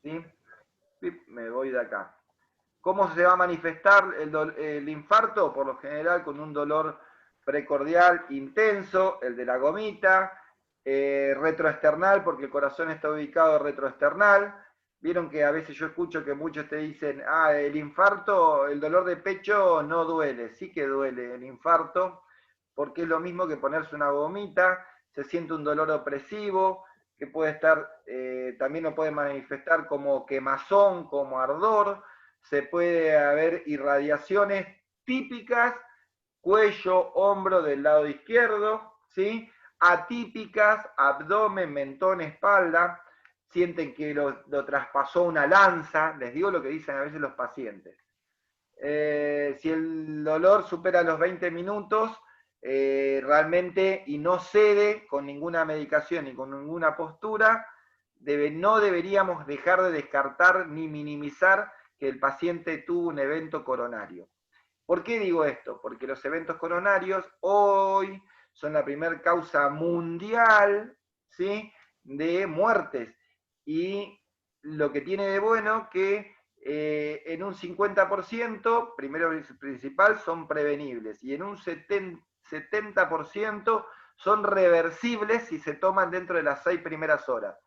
¿Sí? Me voy de acá. ¿Cómo se va a manifestar el infarto? Por lo general con un dolor precordial intenso, el de la gomita, retroesternal, porque el corazón está ubicado retroesternal. Vieron que a veces yo escucho que muchos te dicen, el infarto, el dolor de pecho no duele. Sí que duele el infarto, porque es lo mismo que ponerse una gomita, se siente un dolor opresivo, que puede estar, también lo puede manifestar como quemazón, como ardor, se puede haber irradiaciones típicas, cuello, hombro del lado izquierdo, ¿sí? Atípicas, abdomen, mentón, espalda, sienten que lo traspasó una lanza, les digo lo que dicen a veces los pacientes. Si el dolor supera los 20 minutos, realmente, y no cede con ninguna medicación ni con ninguna postura, no deberíamos dejar de descartar ni minimizar que el paciente tuvo un evento coronario. ¿Por qué digo esto? Porque los eventos coronarios hoy son la primera causa mundial, ¿sí?, de muertes. Y lo que tiene de bueno que en un 50%, primero y principal, son prevenibles. Y en un 70% son reversibles si se toman dentro de las 6 primeras horas.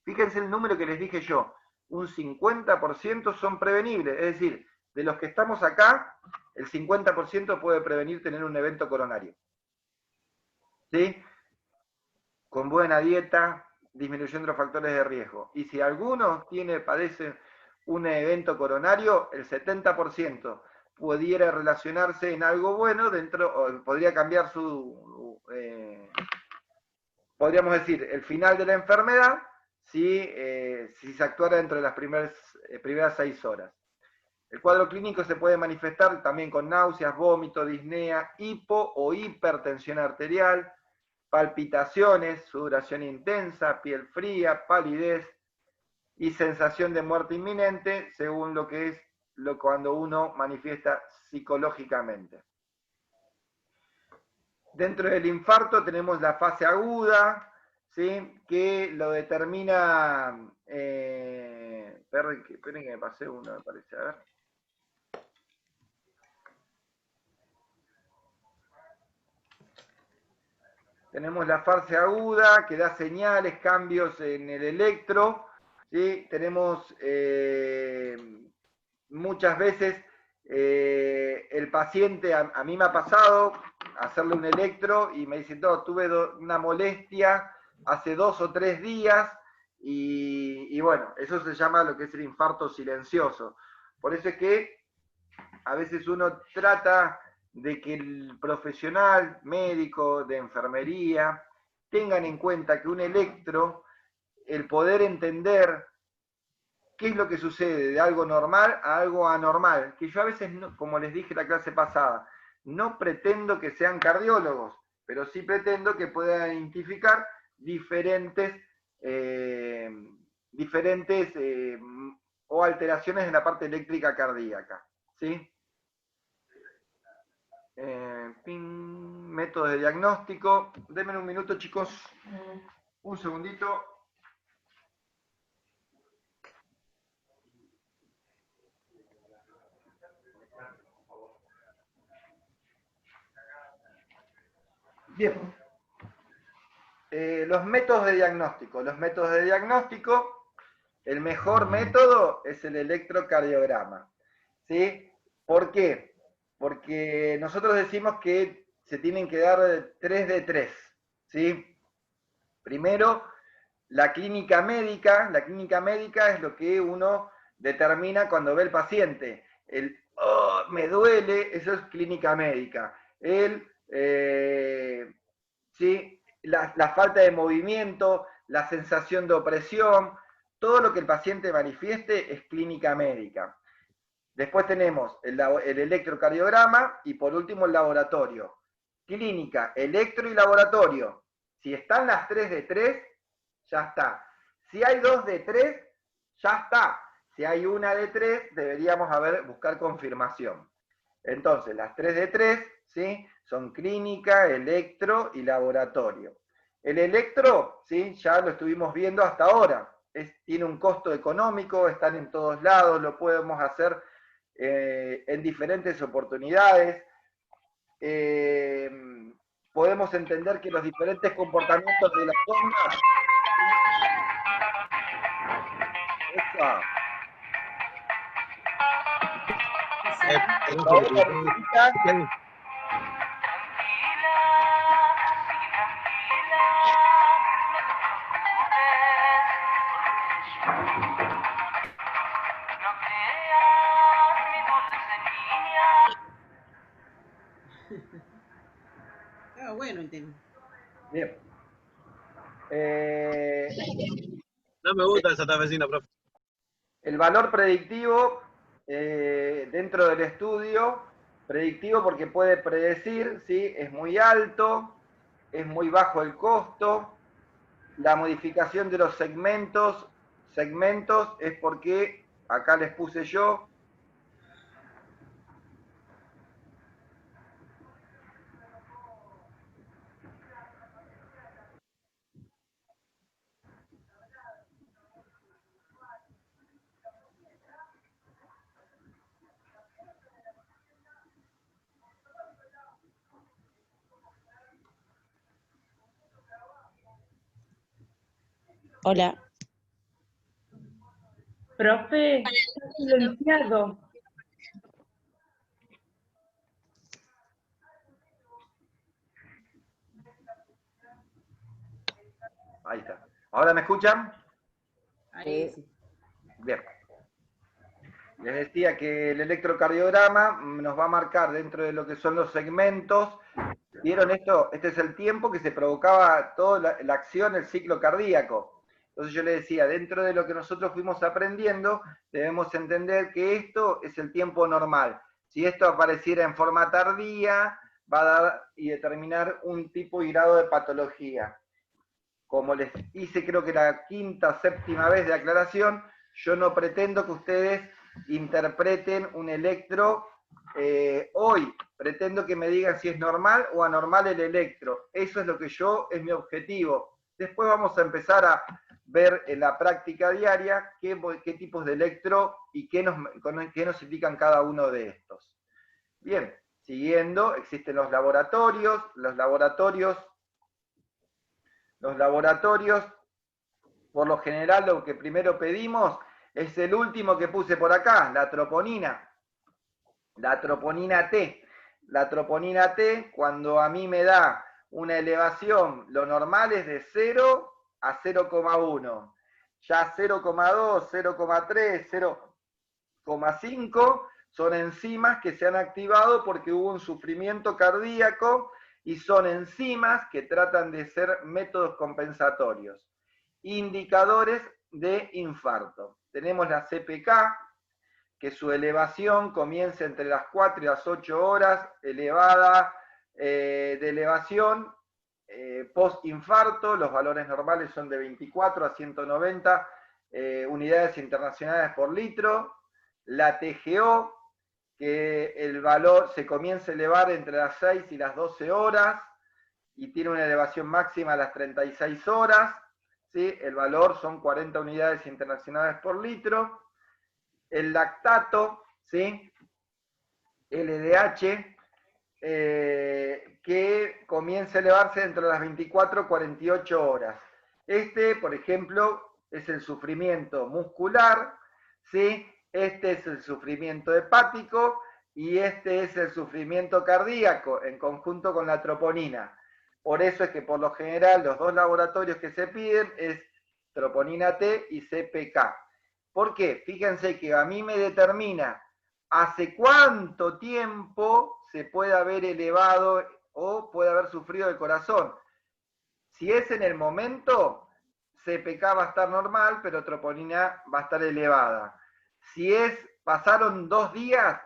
Fíjense el número que les dije yo. Un 50% son prevenibles. Es decir, de los que estamos acá, el 50% puede prevenir tener un evento coronario. ¿Sí? Con buena dieta, disminuyendo los factores de riesgo. Y si alguno padece un evento coronario, el 70% pudiera relacionarse en algo bueno, podría cambiar podríamos decir, el final de la enfermedad, si se actuara dentro de las primeras 6 horas. El cuadro clínico se puede manifestar también con náuseas, vómito, disnea, hipo o hipertensión arterial, palpitaciones, sudoración intensa, piel fría, palidez y sensación de muerte inminente, según lo que es cuando uno manifiesta psicológicamente. Dentro del infarto tenemos la fase aguda, ¿sí?, que lo determina... esperen que me pasé uno, me parece, a ver. Tenemos la fase aguda, que da señales, cambios en el electro, ¿sí? Tenemos muchas veces el paciente, a mí me ha pasado hacerle un electro y me dice, no, tuve una molestia hace 2 o 3 días y bueno, eso se llama lo que es el infarto silencioso. Por eso es que a veces uno trata de que el profesional médico de enfermería tengan en cuenta que un electro, el poder entender qué es lo que sucede de algo normal a algo anormal, que yo a veces, no, como les dije en la clase pasada, no pretendo que sean cardiólogos, pero sí pretendo que puedan identificar diferentes o alteraciones en la parte eléctrica cardíaca, ¿sí? Métodos de diagnóstico. Denme un minuto, chicos. Un segundito. Bien. Los métodos de diagnóstico. Los métodos de diagnóstico, el mejor método es el electrocardiograma, ¿sí? ¿Por qué? Porque nosotros decimos que se tienen que dar 3 de 3, ¿sí? Primero, la clínica médica. La clínica médica es lo que uno determina cuando ve al paciente. Me duele, eso es clínica médica. ¿Sí? La falta de movimiento, la sensación de opresión, todo lo que el paciente manifieste es clínica médica. Después tenemos el electrocardiograma y por último el laboratorio. Clínica, electro y laboratorio. Si están las 3 de 3, ya está. Si hay 2 de 3, ya está. Si hay 1 de 3, deberíamos buscar confirmación. Entonces, las 3 de 3, ¿sí?, son clínica, electro y laboratorio. El electro, ¿sí?, ya lo estuvimos viendo hasta ahora. Tiene un costo económico, están en todos lados, lo podemos hacer en diferentes oportunidades. podemos entender que los diferentes comportamientos de las ondas... Bueno el tema. Bien. No me gusta el santafesino, profe. El valor predictivo dentro del estudio, predictivo porque puede predecir, ¿sí? Es muy alto, es muy bajo el costo, la modificación de los segmentos es porque, acá les puse yo, Hola. Profe, está silenciado. Ahí está. ¿Ahora me escuchan? Ahí sí. Bien. Les decía que el electrocardiograma nos va a marcar dentro de lo que son los segmentos. ¿Vieron esto? Este es el tiempo que se provocaba toda la acción, el ciclo cardíaco. Entonces yo le decía, dentro de lo que nosotros fuimos aprendiendo, debemos entender que esto es el tiempo normal. Si esto apareciera en forma tardía, va a dar y determinar un tipo y grado de patología. Como les hice creo que la quinta, séptima vez de aclaración, yo no pretendo que ustedes interpreten un electro hoy. Pretendo que me digan si es normal o anormal el electro. Eso es lo que es mi objetivo. Después vamos a empezar a ver en la práctica diaria qué tipos de electro y qué nos indican cada uno de estos. Bien, siguiendo, existen los laboratorios. Los laboratorios, por lo general, lo que primero pedimos es el último que puse por acá, la troponina. La troponina T. La troponina T, cuando a mí me da una elevación, lo normal es de 0 a 0,1. Ya 0,2, 0,3, 0,5 son enzimas que se han activado porque hubo un sufrimiento cardíaco y son enzimas que tratan de ser métodos compensatorios. Indicadores de infarto. Tenemos la CPK, que su elevación comienza entre las 4 y las 8 horas, elevada de elevación post-infarto. Los valores normales son de 24 a 190 unidades internacionales por litro. La TGO, que el valor se comienza a elevar entre las 6 y las 12 horas y tiene una elevación máxima a las 36 horas. ¿Sí? El valor son 40 unidades internacionales por litro. El lactato, ¿sí? LDH, que comienza a elevarse dentro de las 24 a 48 horas. Este, por ejemplo, es el sufrimiento muscular, ¿sí? Este es el sufrimiento hepático y este es el sufrimiento cardíaco en conjunto con la troponina. Por eso es que por lo general los dos laboratorios que se piden es troponina T y CPK. ¿Por qué? Fíjense que a mí me determina hace cuánto tiempo se puede haber elevado o puede haber sufrido el corazón. Si es en el momento, CPK va a estar normal, pero troponina va a estar elevada. Si pasaron 2 días,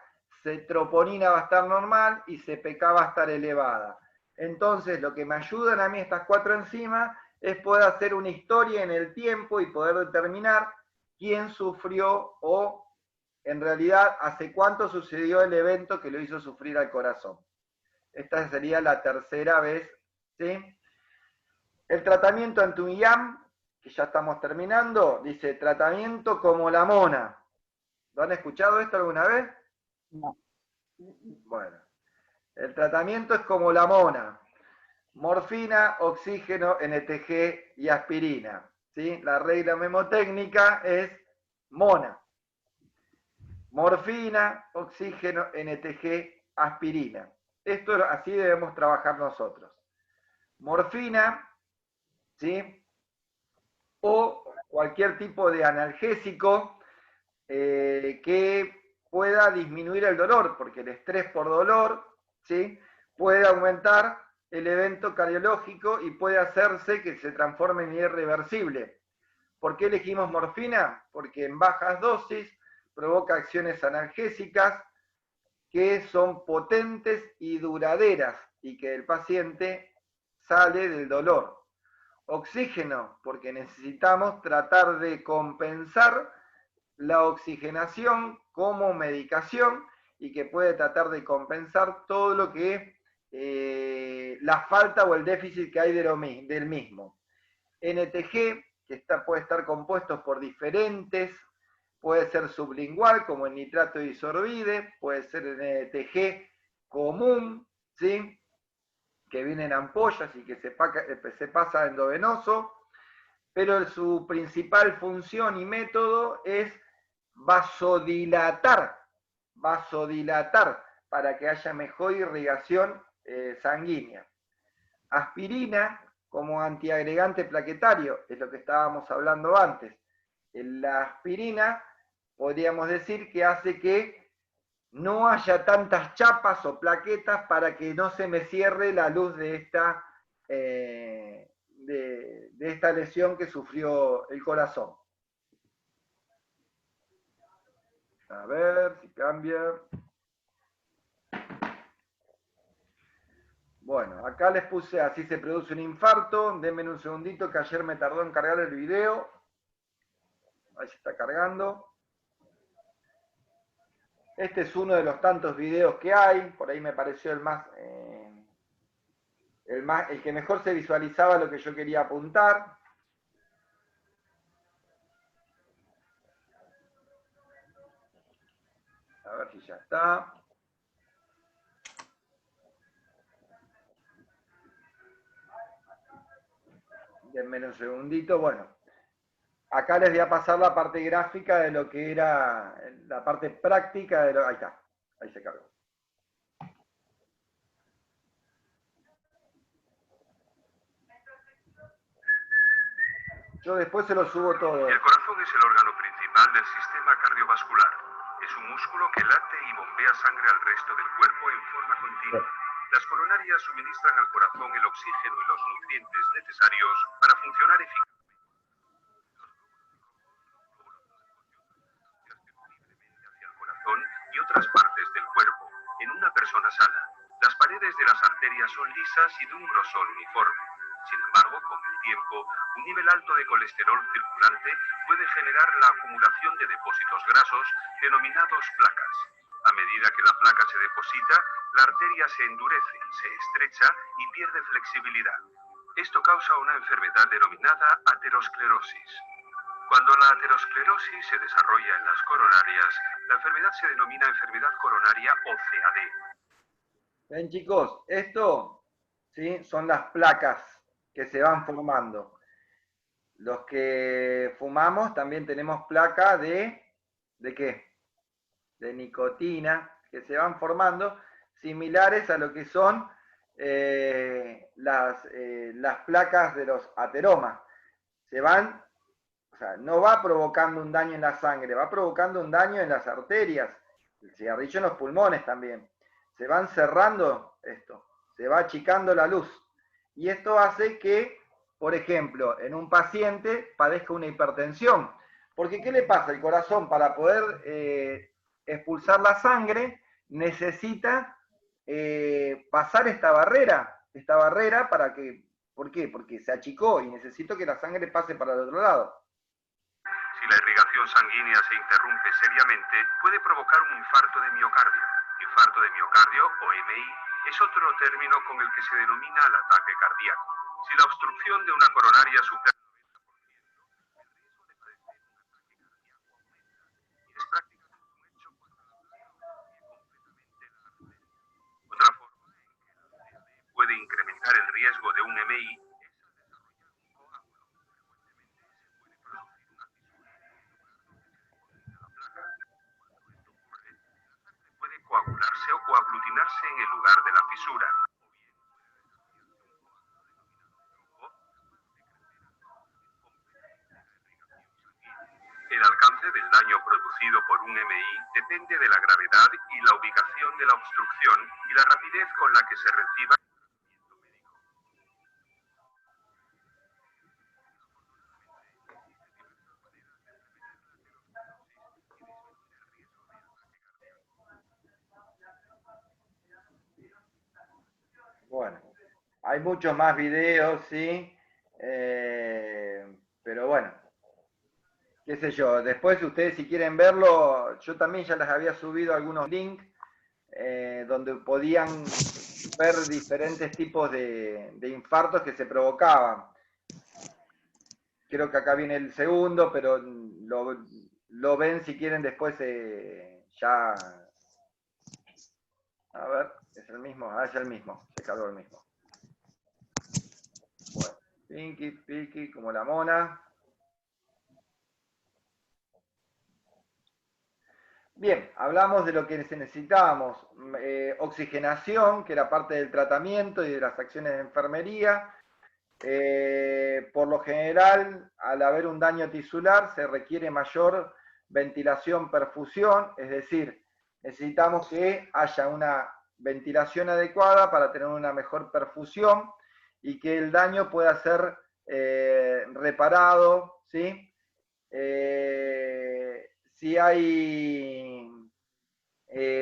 troponina va a estar normal y CPK va a estar elevada. Entonces, lo que me ayudan a mí estas 4 enzimas es poder hacer una historia en el tiempo y poder determinar quién sufrió o, en realidad, hace cuánto sucedió el evento que lo hizo sufrir al corazón. Esta sería la tercera vez, ¿sí? El tratamiento anti-IAM, que ya estamos terminando, dice tratamiento como la mona. ¿Lo han escuchado esto alguna vez? No. Bueno. El tratamiento es como la mona. Morfina, oxígeno, NTG y aspirina. ¿Sí? La regla memotécnica es mona. Morfina, oxígeno, NTG, aspirina. Esto así debemos trabajar nosotros. Morfina, ¿sí? O cualquier tipo de analgésico que pueda disminuir el dolor, porque el estrés por dolor, ¿sí? Puede aumentar el evento cardiológico y puede hacerse que se transforme en irreversible. ¿Por qué elegimos morfina? Porque en bajas dosis provoca acciones analgésicas que son potentes y duraderas y que el paciente sale del dolor. Oxígeno, porque necesitamos tratar de compensar la oxigenación como medicación y que puede tratar de compensar todo lo que la falta o el déficit que hay del mismo. NTG, que puede estar compuesto por diferentes, puede ser sublingual como el nitrato de isorbide, puede ser NTG común, ¿sí? Que viene en ampollas y que se pasa endovenoso, pero su principal función y método es vasodilatar para que haya mejor irrigación sanguínea. Aspirina como antiagregante plaquetario, es lo que estábamos hablando antes. La aspirina podríamos decir que hace que no haya tantas chapas o plaquetas para que no se me cierre la luz de esta lesión que sufrió el corazón. A ver si cambia. Bueno, acá les puse así se produce un infarto. Denme un segundito que ayer me tardó en cargar el video. Ahí se está cargando. Este es uno de los tantos videos que hay. Por ahí me pareció el que mejor se visualizaba lo que yo quería apuntar. A ver si ya está. Denme un segundito. Bueno, acá les voy a pasar la parte gráfica de lo que era la parte práctica de lo. Ahí está, ahí se cargó. Yo después se lo subo todo. El corazón es el órgano principal del sistema cardiovascular. Es un músculo que late y bombea sangre al resto del cuerpo en forma continua. Las coronarias suministran al corazón el oxígeno y los nutrientes necesarios para funcionar eficazmente. Hacia el corazón y otras partes del cuerpo. En una persona sana, las paredes de las arterias son lisas y de un grosor uniforme. Sin embargo, con el tiempo, un nivel alto de colesterol circulante puede generar la acumulación de depósitos grasos denominados placas. A medida que la placa se deposita, la arteria se endurece, se estrecha y pierde flexibilidad. Esto causa una enfermedad denominada aterosclerosis. Cuando la aterosclerosis se desarrolla en las coronarias, la enfermedad se denomina enfermedad coronaria o CAD. Ven chicos, esto ¿sí? Son las placas que se van formando. Los que fumamos también tenemos placa ¿de qué? De nicotina, que se van formando, similares a lo que son las placas de los ateromas. Se van, o sea, no va provocando un daño en la sangre, va provocando un daño en las arterias, el cigarrillo en los pulmones también. Se van cerrando esto, se va achicando la luz. Y esto hace que, por ejemplo, en un paciente padezca una hipertensión. Porque, ¿qué le pasa? El corazón, para poder expulsar la sangre, necesita pasar esta barrera para que, ¿por qué? Porque se achicó y necesito que la sangre pase para el otro lado. Si la irrigación sanguínea se interrumpe seriamente, puede provocar un infarto de miocardio. Infarto de miocardio, o MI, es otro término con el que se denomina el ataque cardíaco. Si la obstrucción de una coronaria supera el 90%, el riesgo de padecer un ataque cardíaco aumenta. Es prácticamente un hecho cuando la arteria completamente la arteria. Otra forma riesgo de un MI puede coagularse o coaglutinarse en el lugar de la fisura. El alcance del daño producido por un MI depende de la gravedad y la ubicación de la obstrucción y la rapidez con la que se reciba. Bueno, hay muchos más videos, sí, pero bueno, qué sé yo, después ustedes si quieren verlo, yo también ya les había subido algunos links donde podían ver diferentes tipos de infartos que se provocaban. Creo que acá viene el segundo, pero lo ven si quieren después ya... A ver, ¿es el mismo? Ah, es el mismo, se cargó el mismo. Bueno, Pinky, Pinky, como la mona. Bien, hablamos de lo que necesitábamos. Oxigenación, que era parte del tratamiento y de las acciones de enfermería. Por lo general, al haber un daño tisular, se requiere mayor ventilación, perfusión, es decir, necesitamos que haya una ventilación adecuada para tener una mejor perfusión y que el daño pueda ser reparado, ¿sí? Si hay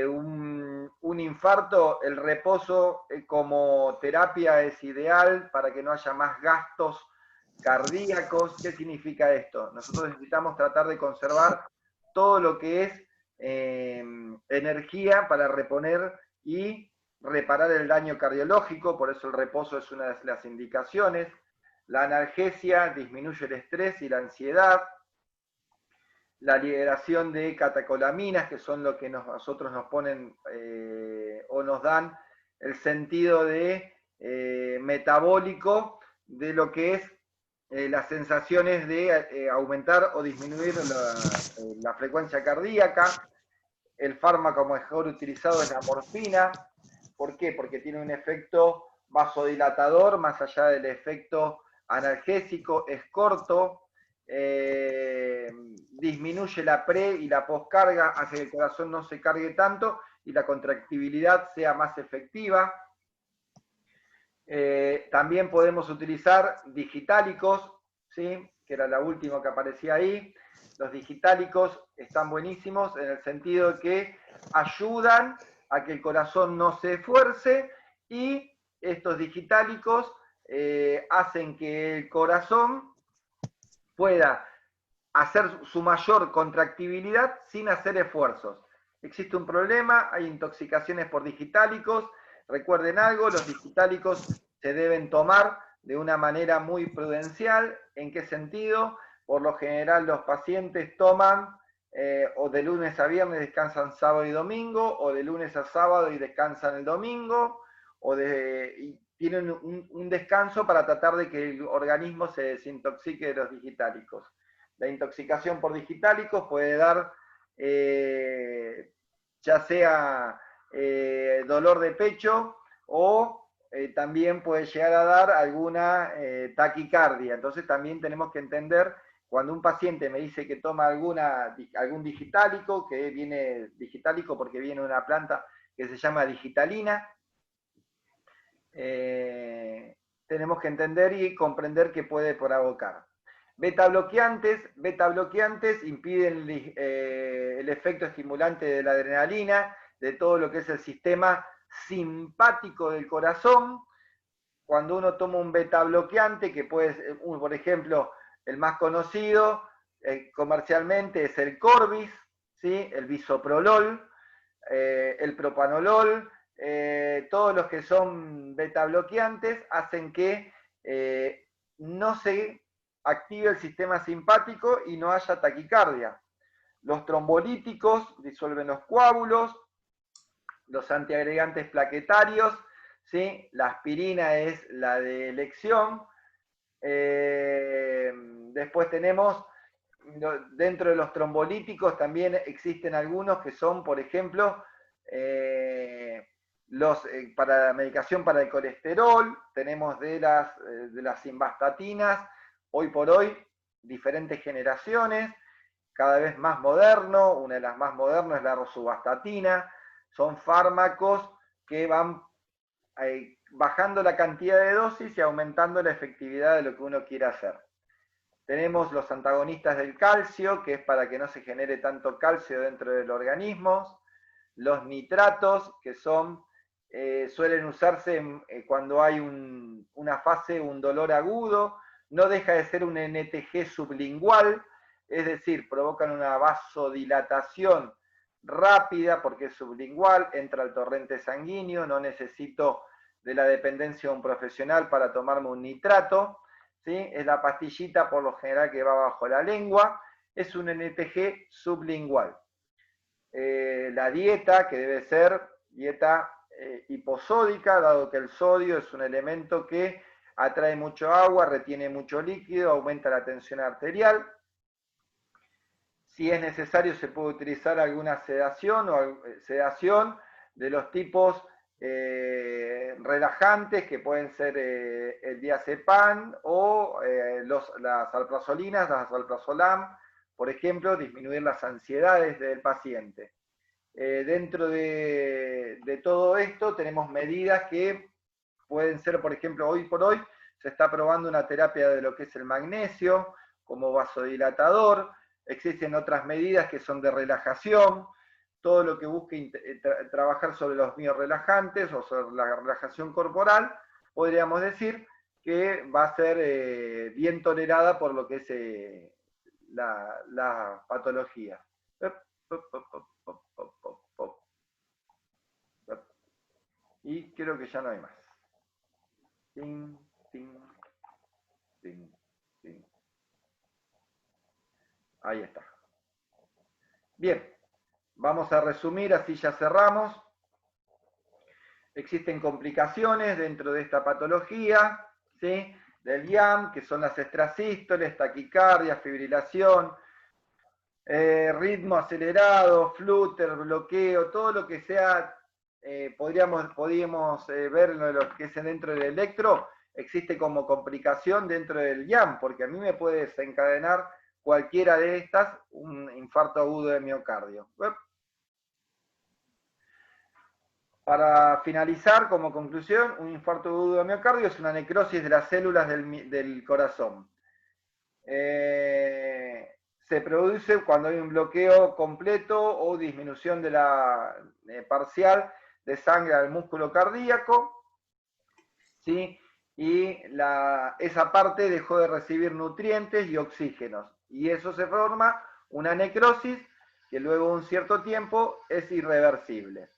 un infarto, el reposo como terapia es ideal para que no haya más gastos cardíacos. ¿Qué significa esto? Nosotros necesitamos tratar de conservar todo lo que es energía para reponer y reparar el daño cardiológico, por eso el reposo es una de las indicaciones. La analgesia disminuye el estrés y la ansiedad. La liberación de catecolaminas, que son lo que nosotros nos ponen o nos dan el sentido de metabólico de lo que es las sensaciones de aumentar o disminuir la frecuencia cardíaca. El fármaco mejor utilizado es la morfina. ¿Por qué? Porque tiene un efecto vasodilatador, más allá del efecto analgésico, es corto, disminuye la pre y la poscarga, hace que el corazón no se cargue tanto y la contractibilidad sea más efectiva. También podemos utilizar digitálicos, ¿sí? Que era la última que aparecía ahí. Los digitálicos están buenísimos en el sentido de que ayudan a que el corazón no se esfuerce y estos digitálicos hacen que el corazón pueda hacer su mayor contractibilidad sin hacer esfuerzos. Existe un problema, hay intoxicaciones por digitálicos. Recuerden algo, los digitálicos se deben tomar de una manera muy prudencial. ¿En qué sentido? Por lo general los pacientes toman o de lunes a viernes descansan sábado y domingo, o de lunes a sábado y descansan el domingo, y tienen un descanso para tratar de que el organismo se desintoxique de los digitálicos. La intoxicación por digitálicos puede dar ya sea dolor de pecho o también puede llegar a dar alguna taquicardia. Entonces también tenemos que entender, cuando un paciente me dice que toma algún digitálico, que viene digitálico porque viene una planta que se llama digitalina, tenemos que entender y comprender qué puede provocar. Beta bloqueantes impiden el efecto estimulante de la adrenalina, de todo lo que es el sistema simpático del corazón. Cuando uno toma un beta bloqueante, que puede ser, por ejemplo, el más conocido comercialmente es el Corbis, ¿sí? El bisoprolol, el propanolol, todos los que son beta bloqueantes hacen que no se active el sistema simpático y no haya taquicardia. Los trombolíticos disuelven los coágulos, los antiagregantes plaquetarios ¿sí? La aspirina es la de elección. Después tenemos, dentro de los trombolíticos también existen algunos que son, por ejemplo, para la medicación para el colesterol, tenemos de las simvastatinas, hoy por hoy, diferentes generaciones, cada vez más moderno, una de las más modernas es la rosuvastatina, son fármacos que van bajando la cantidad de dosis y aumentando la efectividad de lo que uno quiere hacer. Tenemos los antagonistas del calcio, que es para que no se genere tanto calcio dentro del organismo. Los nitratos, que suelen usarse cuando hay una fase, un dolor agudo. No deja de ser un NTG sublingual, es decir, provocan una vasodilatación rápida porque es sublingual, entra al torrente sanguíneo, no necesito de la dependencia de un profesional para tomarme un nitrato, ¿sí? Es la pastillita por lo general que va bajo la lengua, es un NTG sublingual. La dieta, que debe ser dieta hiposódica, dado que el sodio es un elemento que atrae mucho agua, retiene mucho líquido, aumenta la tensión arterial. Si es necesario, se puede utilizar alguna sedación o sedación de los tipos relajantes, que pueden ser el diazepam o las alprazolinas, las alprazolam, por ejemplo, disminuir las ansiedades del paciente. Dentro de todo esto tenemos medidas que pueden ser, por ejemplo, hoy por hoy se está probando una terapia de lo que es el magnesio como vasodilatador. Existen otras medidas que son de relajación, todo lo que busque trabajar sobre los biorelajantes o sobre la relajación corporal, podríamos decir que va a ser bien tolerada por lo que es la patología. Y creo que ya no hay más. Ting, ting, ting, ting. Ahí está. Bien, vamos a resumir, así ya cerramos. Existen complicaciones dentro de esta patología, ¿sí? Del IAM, que son las extrasístoles, taquicardia, fibrilación, ritmo acelerado, flutter, bloqueo, todo lo que sea, podríamos ver en lo que es dentro del electro, existe como complicación dentro del IAM, porque a mí me puede desencadenar cualquiera de estas un infarto agudo de miocardio. Para finalizar, como conclusión, un infarto agudo de miocardio es una necrosis de las células del corazón. Se produce cuando hay un bloqueo completo o disminución de la parcial de sangre al músculo cardíaco, ¿sí? Y esa parte dejó de recibir nutrientes y oxígenos. Y eso se forma una necrosis que luego de un cierto tiempo es irreversible.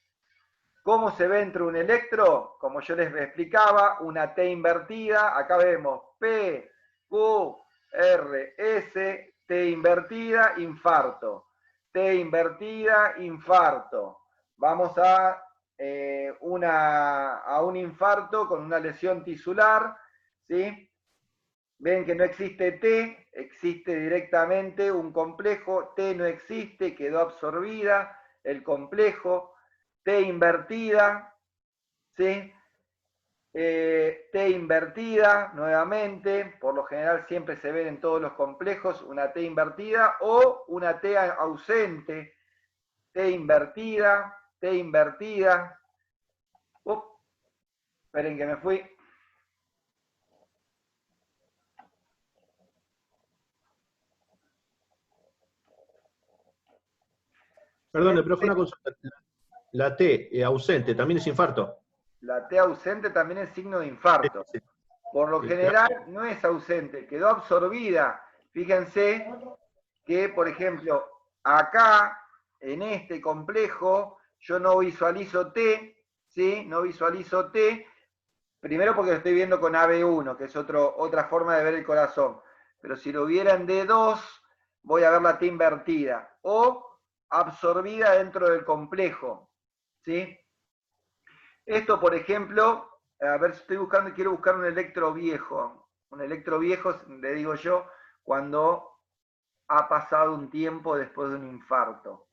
¿Cómo se ve entre un electro? Como yo les explicaba, una T invertida. Acá vemos P, Q, R, S, T invertida, infarto. T invertida, infarto. Vamos a un infarto con una lesión tisular, ¿sí? Ven que no existe T, existe directamente un complejo. T no existe, quedó absorbida el complejo. T invertida, ¿sí? T invertida, nuevamente, por lo general siempre se ven en todos los complejos una T invertida o una T ausente. T invertida, T invertida. Esperen que me fui. Perdón, profe, una consulta. La T ausente también es infarto. La T ausente también es signo de infarto. Por lo general no es ausente, quedó absorbida. Fíjense que, por ejemplo, acá, en este complejo, yo no visualizo T, ¿sí? No visualizo T, primero porque lo estoy viendo con AB1, que es otra forma de ver el corazón. Pero si lo viera en D2, voy a ver la T invertida. O absorbida dentro del complejo, ¿sí? Esto, por ejemplo, a ver si estoy buscando, quiero buscar un electro viejo. Un electro viejo, le digo yo, cuando ha pasado un tiempo después de un infarto.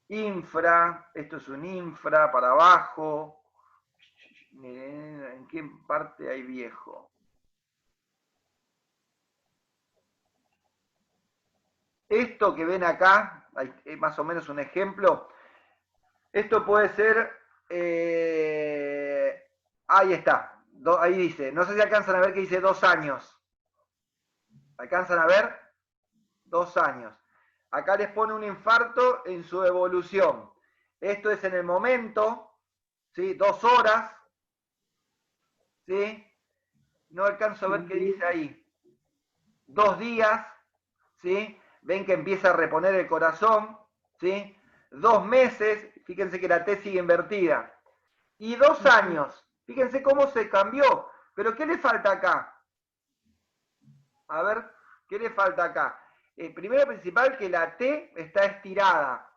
Infra, esto es un infra para abajo. ¿En qué parte hay viejo? Esto que ven acá, es más o menos un ejemplo. Esto puede ser, ahí está, ahí dice, no sé si alcanzan a ver que dice 2 años. ¿Alcanzan a ver? 2 años. Acá les pone un infarto en su evolución. Esto es en el momento, ¿sí? 2 horas, ¿sí? No alcanzo a ver qué dice ahí. 2 días, ¿sí? Ven que empieza a reponer el corazón, ¿sí? 2 meses, fíjense que la T sigue invertida. Y 2 años, fíjense cómo se cambió. Pero ¿qué le falta acá? A ver, ¿qué le falta acá? Primero principal que la T está estirada,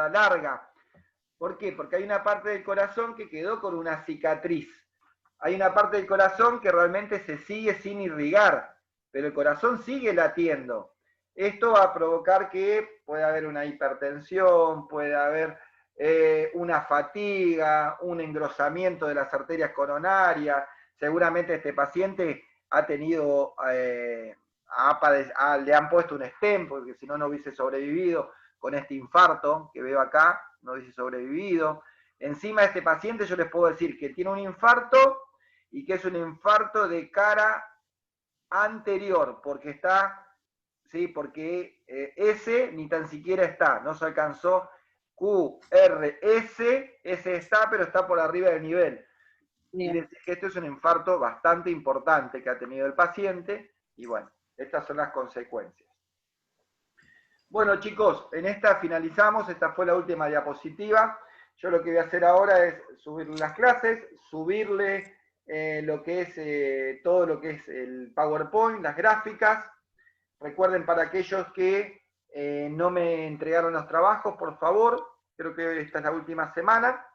larga. ¿Por qué? Porque hay una parte del corazón que quedó con una cicatriz. Hay una parte del corazón que realmente se sigue sin irrigar, pero el corazón sigue latiendo. Esto va a provocar que pueda haber una hipertensión, puede haber una fatiga, un engrosamiento de las arterias coronarias. Seguramente este paciente ha tenido, le han puesto un stent, porque si no, no hubiese sobrevivido con este infarto que veo acá, no hubiese sobrevivido. Encima de este paciente yo les puedo decir que tiene un infarto y que es un infarto de cara anterior, porque está, ¿sí? Porque S ni tan siquiera está, no se alcanzó Q, R, S está, pero está por arriba del nivel. Quiere decir que esto es un infarto bastante importante que ha tenido el paciente, y bueno, estas son las consecuencias. Bueno, chicos, en esta finalizamos, esta fue la última diapositiva. Yo lo que voy a hacer ahora es subirle las clases, subirle lo que es todo lo que es el PowerPoint, las gráficas. Recuerden, para aquellos que no me entregaron los trabajos, por favor, creo que esta es la última semana.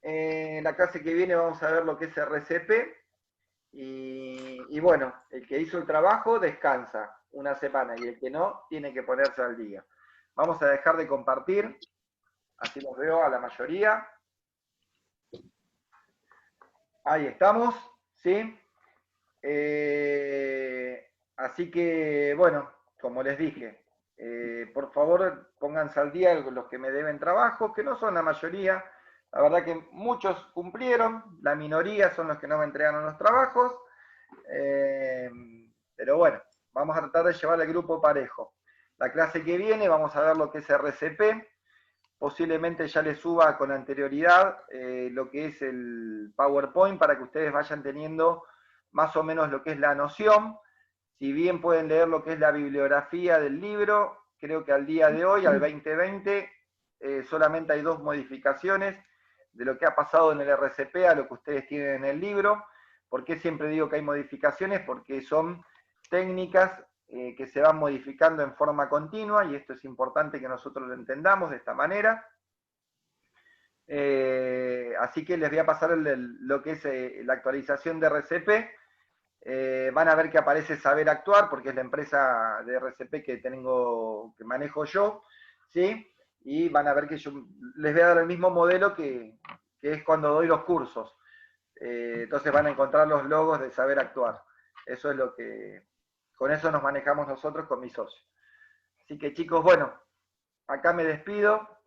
La clase que viene vamos a ver lo que es RCP. Y bueno, el que hizo el trabajo descansa una semana y el que no tiene que ponerse al día. Vamos a dejar de compartir, así los veo a la mayoría. Ahí estamos, ¿sí? Así que, bueno, como les dije, por favor pónganse al día los que me deben trabajo, que no son la mayoría. La verdad que muchos cumplieron, la minoría son los que no me entregaron los trabajos. Pero bueno, vamos a tratar de llevar el grupo parejo. La clase que viene vamos a ver lo que es RCP. Posiblemente ya les suba con anterioridad lo que es el PowerPoint para que ustedes vayan teniendo más o menos lo que es la noción. Si bien pueden leer lo que es la bibliografía del libro, creo que al día de hoy, al 2020, solamente hay 2 modificaciones de lo que ha pasado en el RCP a lo que ustedes tienen en el libro. ¿Por qué siempre digo que hay modificaciones? Porque son técnicas que se van modificando en forma continua, y esto es importante que nosotros lo entendamos de esta manera. Así que les voy a pasar lo que es la actualización de RCP. Van a ver que aparece Saber Actuar, porque es la empresa de RCP que manejo yo, ¿sí? Y van a ver que yo les voy a dar el mismo modelo que es cuando doy los cursos. Entonces van a encontrar los logos de Saber Actuar. Eso es lo que, con eso nos manejamos nosotros con mis socios. Así que chicos, bueno, acá me despido.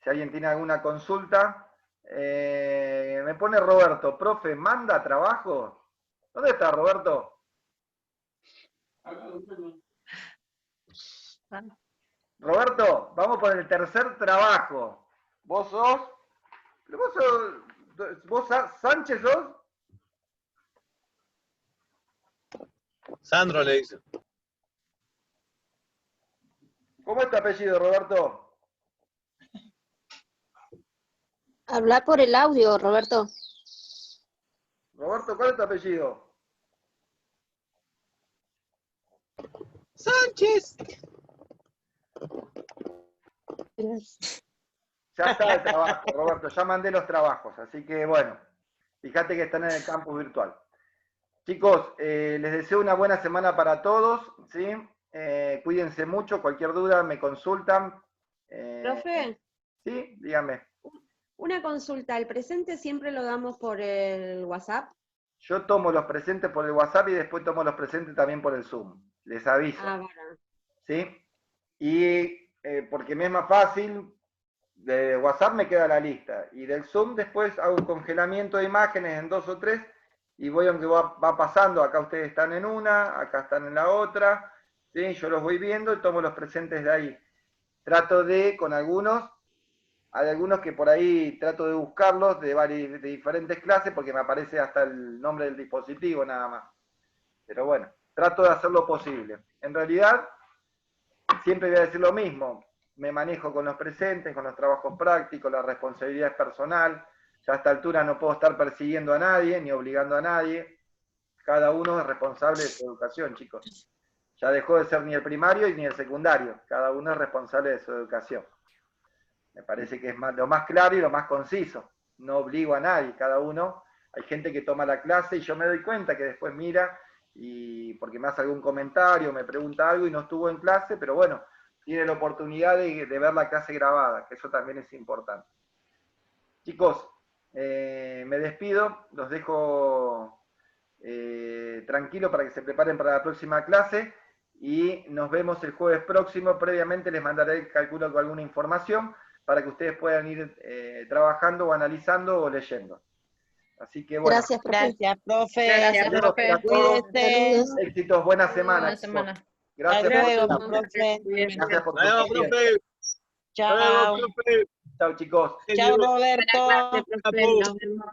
Si alguien tiene alguna consulta, me pone Roberto, profe, ¿manda trabajo? ¿Dónde está Roberto? Roberto, vamos por el tercer trabajo. ¿Vos sos? ¿Vos Sánchez sos? Sandro le dice. ¿Cómo es tu apellido, Roberto? Habla por el audio, Roberto. Roberto, ¿cuál es tu apellido? Sánchez. Ya está el trabajo, Roberto, ya mandé los trabajos, así que bueno, fíjate que están en el campus virtual. Chicos, les deseo una buena semana para todos, ¿sí? Cuídense mucho, cualquier duda me consultan. Profe, Sí, dígame. una consulta, ¿el presente siempre lo damos por el WhatsApp? Yo tomo los presentes por el WhatsApp y después tomo los presentes también por el Zoom. Les aviso. Ah, bueno. ¿Sí? Y porque me es más fácil, de WhatsApp me queda la lista. Y del Zoom después hago un congelamiento de imágenes en 2 o 3 y voy aunque va pasando. Acá ustedes están en una, acá están en la otra. ¿Sí? Yo los voy viendo y tomo los presentes de ahí. Trato de, con algunos, hay algunos que por ahí trato de buscarlos de diferentes clases porque me aparece hasta el nombre del dispositivo nada más. Pero bueno, trato de hacer lo posible. En realidad, siempre voy a decir lo mismo. Me manejo con los presentes, con los trabajos prácticos, la responsabilidad es personal. Ya a esta altura no puedo estar persiguiendo a nadie, ni obligando a nadie. Cada uno es responsable de su educación, chicos. Ya dejó de ser ni el primario ni el secundario. Cada uno es responsable de su educación. Me parece que es lo más claro y lo más conciso. No obligo a nadie, cada uno. Hay gente que toma la clase y yo me doy cuenta que después mira y porque me hace algún comentario, me pregunta algo y no estuvo en clase, pero bueno, tiene la oportunidad de ver la clase grabada, que eso también es importante. Chicos, me despido, los dejo tranquilo para que se preparen para la próxima clase y nos vemos el jueves próximo. Previamente les mandaré, calculo, con alguna información para que ustedes puedan ir trabajando o analizando o leyendo. Así que bueno. Gracias, profe. Gracias, profe. Gracias, profe. Cuídese. Éxitos, buena semana. Buena semana. Gracias Hasta luego, por profe. Gracias por Luego, su profe. Chao. Luego, profe. Chao, chicos. Chao, Roberto. Buena clase, profe. Nos vemos.